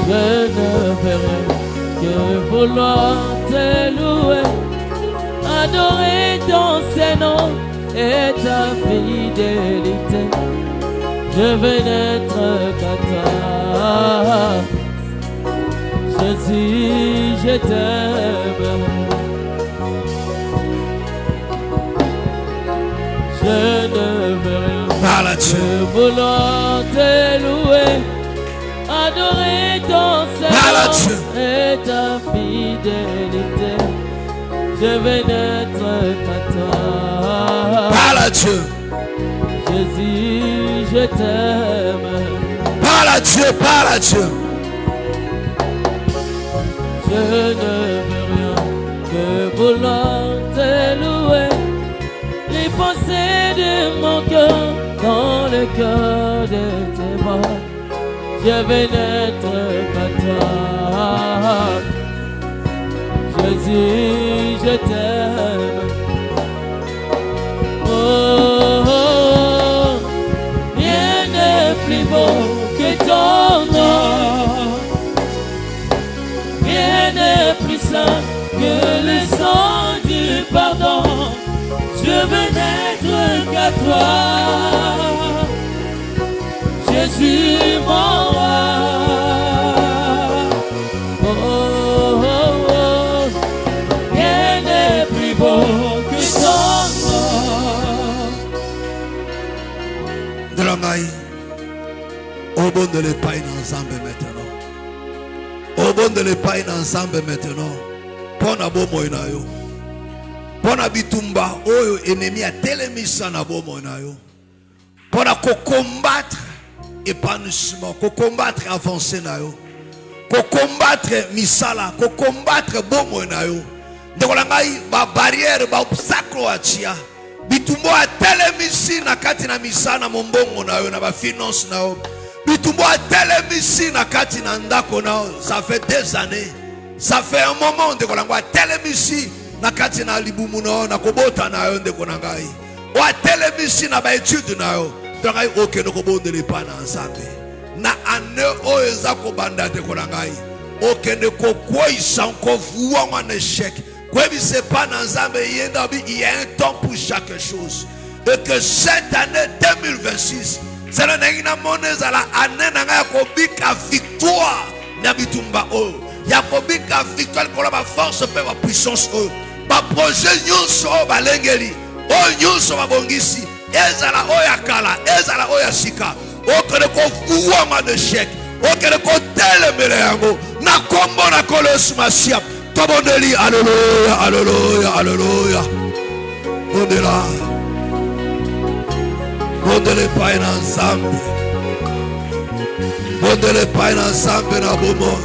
Je ne ferai que vouloir te louer, adorer ton Saint-Nom et ta fidélité. Je veux n'être qu'à toi, Jésus, je t'aime. Je ne veux rien Parle à Dieu. que vouloir te louer, adorer ton Saint-Nom et ta fidélité. Je veux n'être qu'à toi. Parle à Dieu. Jésus, je t'aime. Parle à Dieu, parle à Dieu. Je ne veux rien que vouloir te louer. Les pensées de mon cœur dans le cœur de tes bras. Je veux n'être qu'à toi, Jésus, je t'aime. Oh, oh, rien n'est plus beau que ton nom. Rien n'est plus saint que le sang du pardon. Je veux n'être qu'à toi, Jésus mon roi. Oh, oh, oh, rien n'est plus beau que ton nom. De la maille, au bon de l'épaille ensemble maintenant. Au bon de l'épaille ensemble maintenant. Pon a beau moïna yo. Pon a bitumba oyo ennemi a telemisa na beau moïna yo. Pon a combattre épanouissement, combattre avancer na yo. Combattre misala, combattre beau moïna yo. Ndekola ngai ba barrière ba obstacle atia. Bitumbo a telemisi na kati na misana mombongo na yo na ba finance na yo. Bitumbo a telemisi na kati na ndako na yo. Ça fait des années. Ça fait un moment de kolangwa telemisi na kati na libumu na yo na kobota na yo ndeko na ngai. Wa telemisi na ba étude na yo. Ngai okende kobondele pa na nzambe. Na ane oyo eza kobanda ndeko na ngai. Okende kokwisa nkovuwa en échec. C'est pas dans Zambie, il y a un temps pour chaque chose. Et que cette année 2026, c'est l'année à la année n'a victoire. Nabitumba o. Yakobika victoire pour la force et la puissance o. Ba projet nyonso ba lengeli. O nyonso ba bongisi. Ezala o yakala, ezala o yasika. O kele ko vuwa en échec. O kele ko telemele yango. Na kombo na kolos masia. Tobondeli, alléluia, alléluia, alléluia. Mondela. Mondele pain ensemble. Mondele pain ensemble na bomo.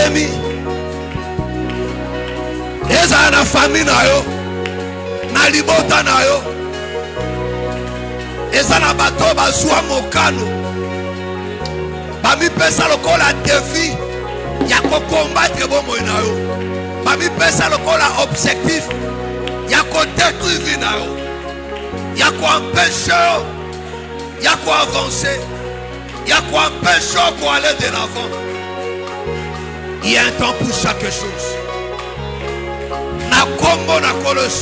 telemi eza na famille na yo na libota na yo eza na bato bazwa mokano bamipesa lokola défi ya kokombattre bomoi na yo bamipesa lokola objectif ya kodétruire vie na yo ya koempêche yo ya koavancer ya koempêche yo koaller de l'avant. Il y a un temps pour chaque chose. Na kombo na kolos.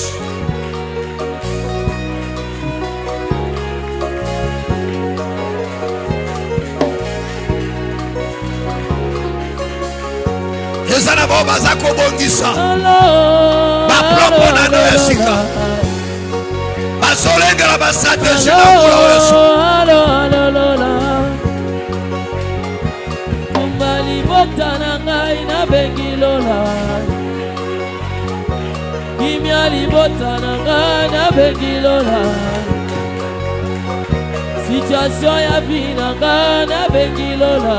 Ezana bo bazako bongisa. Ba propos na no esika. Bazolenga la basate jina kula weso. Kumbali botana ngai na bengilola. Kimyali botana ngai na bengilola. Situation ya vina ngai na bengilola.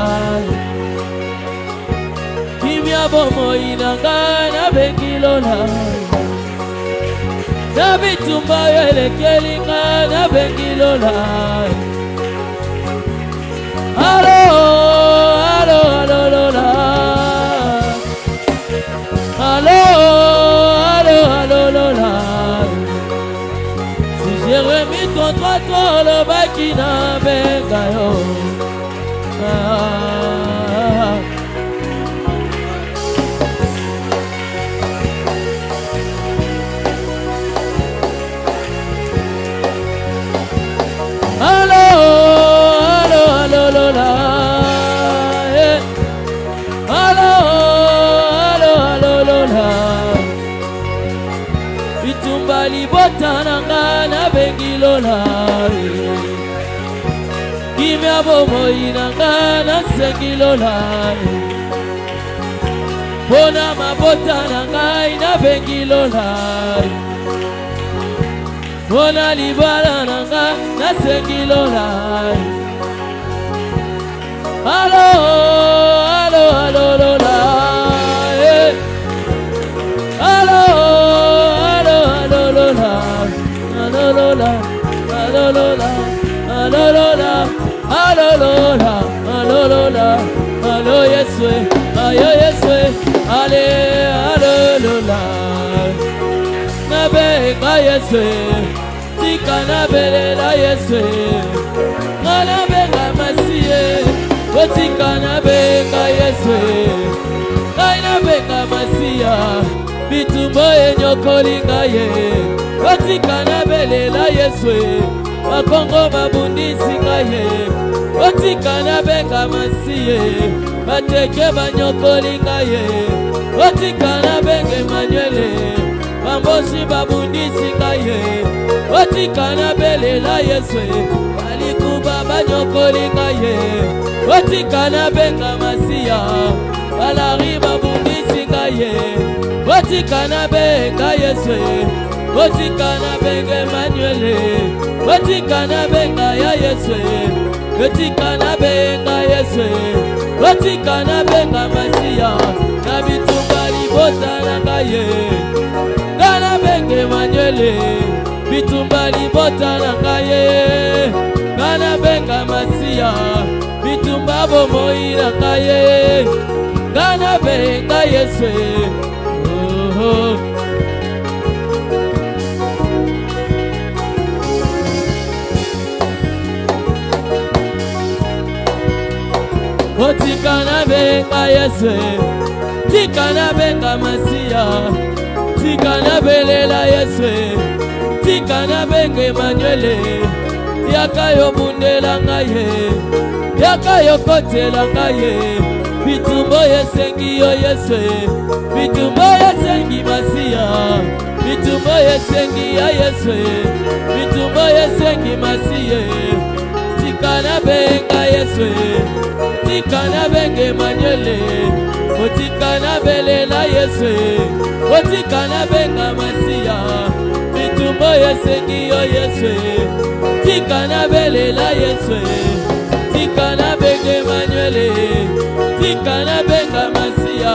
Kimya bomoi na ngai na bengilola. Na bitumba yelekeli ngai na bengilola. Allo, allo, allo, lola. Allo, allo, allo, lola. Si j'ai remis contre toi le baki na bengayo. Allo, allo, allo, lola. Allo, allo, allo, lola. Bitumba libota nanga na bengilola. Kimya bomoi nanga na sengilola. Bona mabota nanga na bengilola. Bona libala nanga na sengilola. Allo, allo, allo, lola. Allo, allo, allo, lola. Allo, lola, allo, lola. Allo, lola, allo, lola. Allo, lola, allo, Yeswe, ayo Yeswe. Ale, allo, lola. Nabenga Yeswe, tika nabelela Yeswe. Nabenga Masiye, tika nabenga Yeswe. Nabenga Masiya, bitumbo enyokolinga ye. Tika nabelela Yeswe, bakongo babundisi ngaye. Tika nabenga Masiye, bateke banyokolinga ye. Tika nabenga Emmanuele, bamboshi babundisi ngaye. Otika nabelela Yeswe, balikuba banyokolinga ye. Otika nabenga Masiya, balari babundisi ngaye. Otika nabenga Yeswe, otika nabenga Emmanuele. Otika nabenga ya Yeswe, otika nabenga Yeswe. Otika nabenga Masiya, nabitumba libota nangaye. Gana benge Emmanuele, bitumba libota nangaye. Gana benga Masiya, bitumba bomoi nangaye. Gana benga Yeswe. Oh, oh. Otika nabenga Yeswe, tika nabenga Masiya. Tika nabelela Yeswe, tika nabenga Emmanuele. Yaka yo bundela ngaye, yaka yo kotela ngaye. Bitumbo yesengi yo Yeswe, bitumbo yesengi Masiya. Bitumbo yesengi ya Yeswe, bitumbo yesengi Masiye. Tika nabenga Yeswe, tika nabenga Emmanuele. Otika nabelela Yeswe, otika nabenga Masiya. Bitumbo yesengi yo Yeswe, tika nabelela Yeswe. Tika nabenga Emmanuele, tika nabenga Masiya.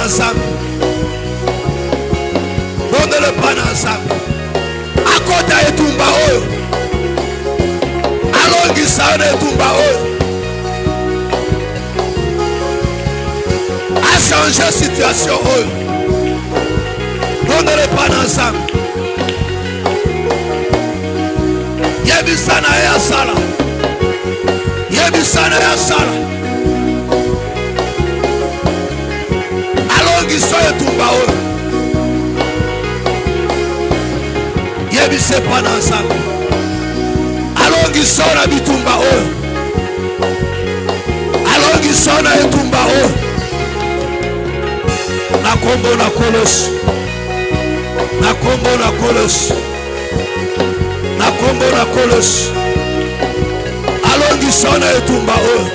ensemble. Bondez le pan ensemble. Akota etumba oyo. Alongisa etumba oyo. A changer situation oyo. Bondez le pan ensemble. Yebisana ya sala. Yebisana ya sala. Alongiso etumba oyo. Yebise pan ensemble. Alongiso na bitumba oyo. Alongiso na etumba oyo. Na kombo na kolosi. Na kombo na kolosi. Na kombo na kolosi. Alongiso na etumba oyo.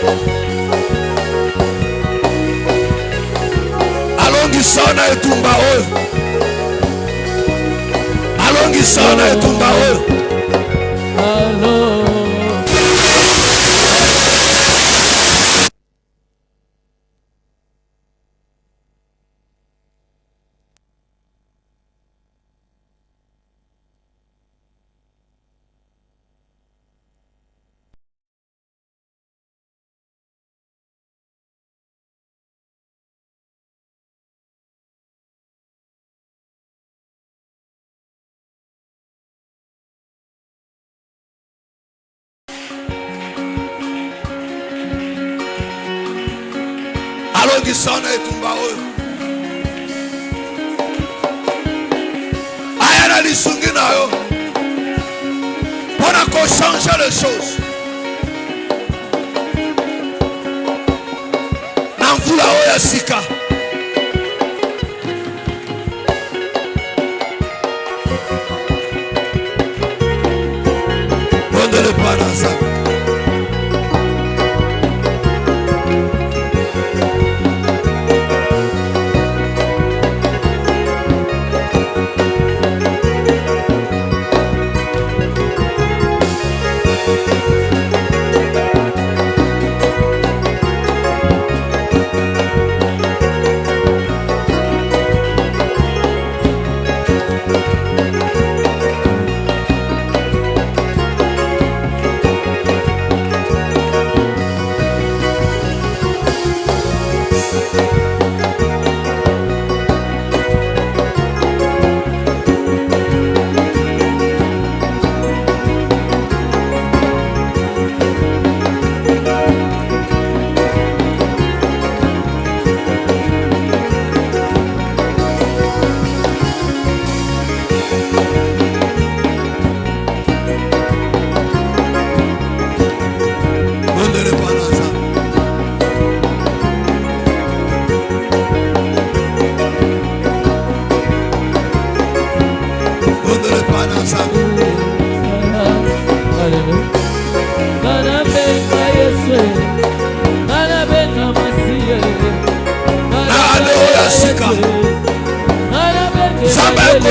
Alongiso na etumba oyo. Alongiso na etumba oyo. Alongiso na etumba oyo. Aya na lisungi na yo. Pour qu'on change les choses. Na mvula oyo sika. Bonde le pan ensemble.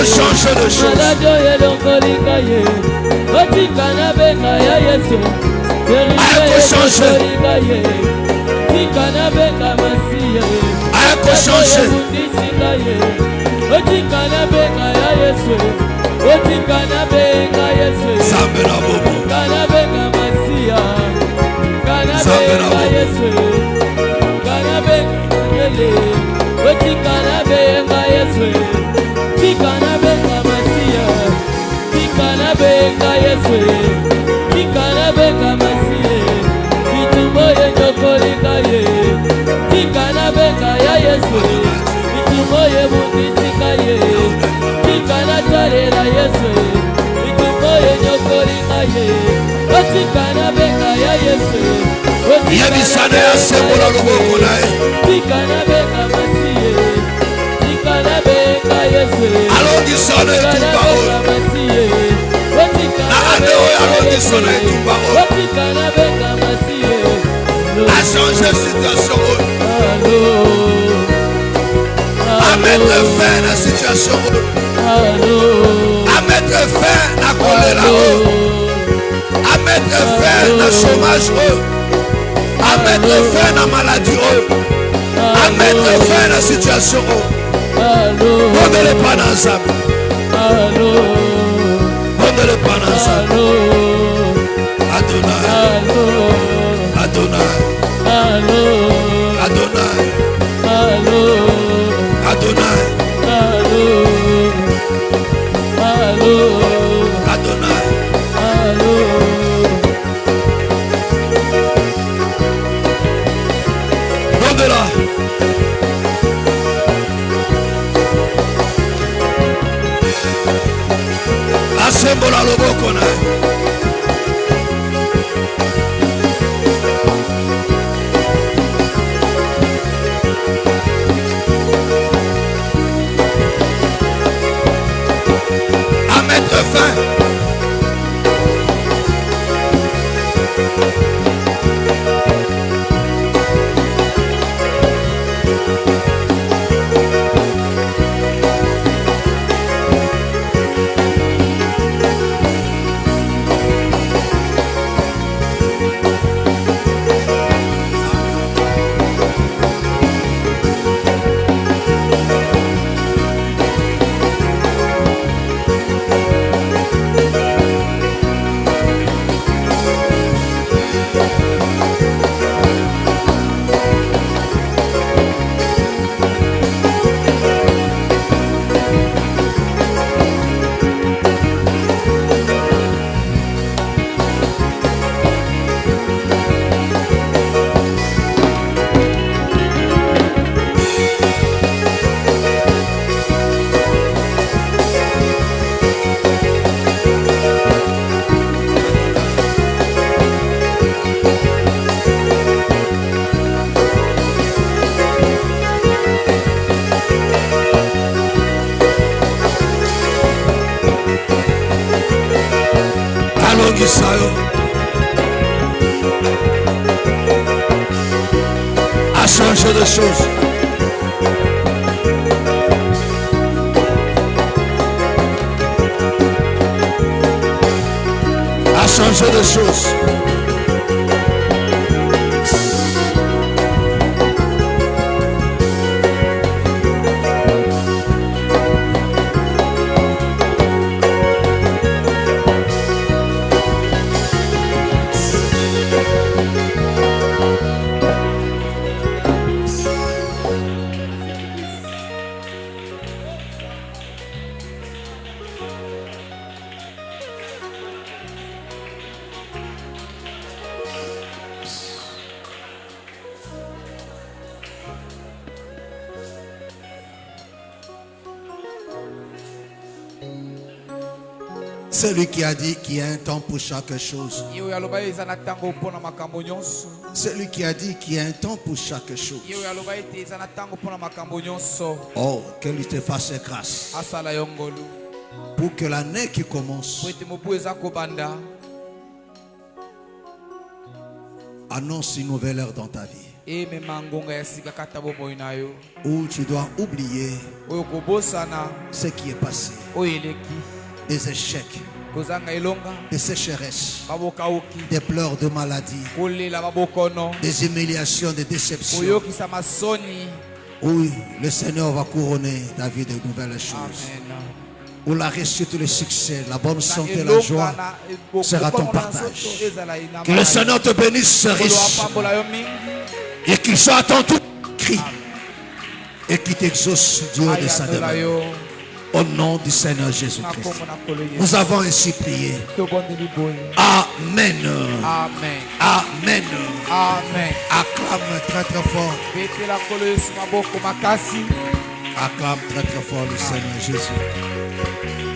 changer de choses. À changer de situation. À mettre fin à la situation. À mettre fin à la colère. À mettre fin à la chômage. À mettre fin à la maladie. À mettre fin à la situation. Prenez-le pas ensemble. Prenez-le pas ensemble. Adonai. Adonai. Adonai. Adonai. Adonai. Donne-la. Assemble le bokona. À changer de choses. À changer de choses. Celui qui a dit qu'il y a un temps pour chaque chose. Celui qui a dit qu'il y a un temps pour chaque chose. Oh, que lui te fasse grâce. Pour que l'année qui commence annonce une nouvelle ère dans ta vie. où tu dois oublier ce qui est passé, des échecs, des sécheresses, des pleurs de maladie, des humiliations, des déceptions. Oui, le Seigneur va couronner ta vie de nouvelles choses. Où la réussite, le succès, la bonne santé, la joie sera ton partage. Que le Seigneur te bénisse riche et qu'il soit à ton tout cri et qu'il t'exauce du haut de sa demeure. Au nom du Seigneur Jésus-Christ. Nous avons ainsi prié. Amen. Amen. Amen. Amen. Acclame très très fort. Acclame très très fort le Seigneur Jésus.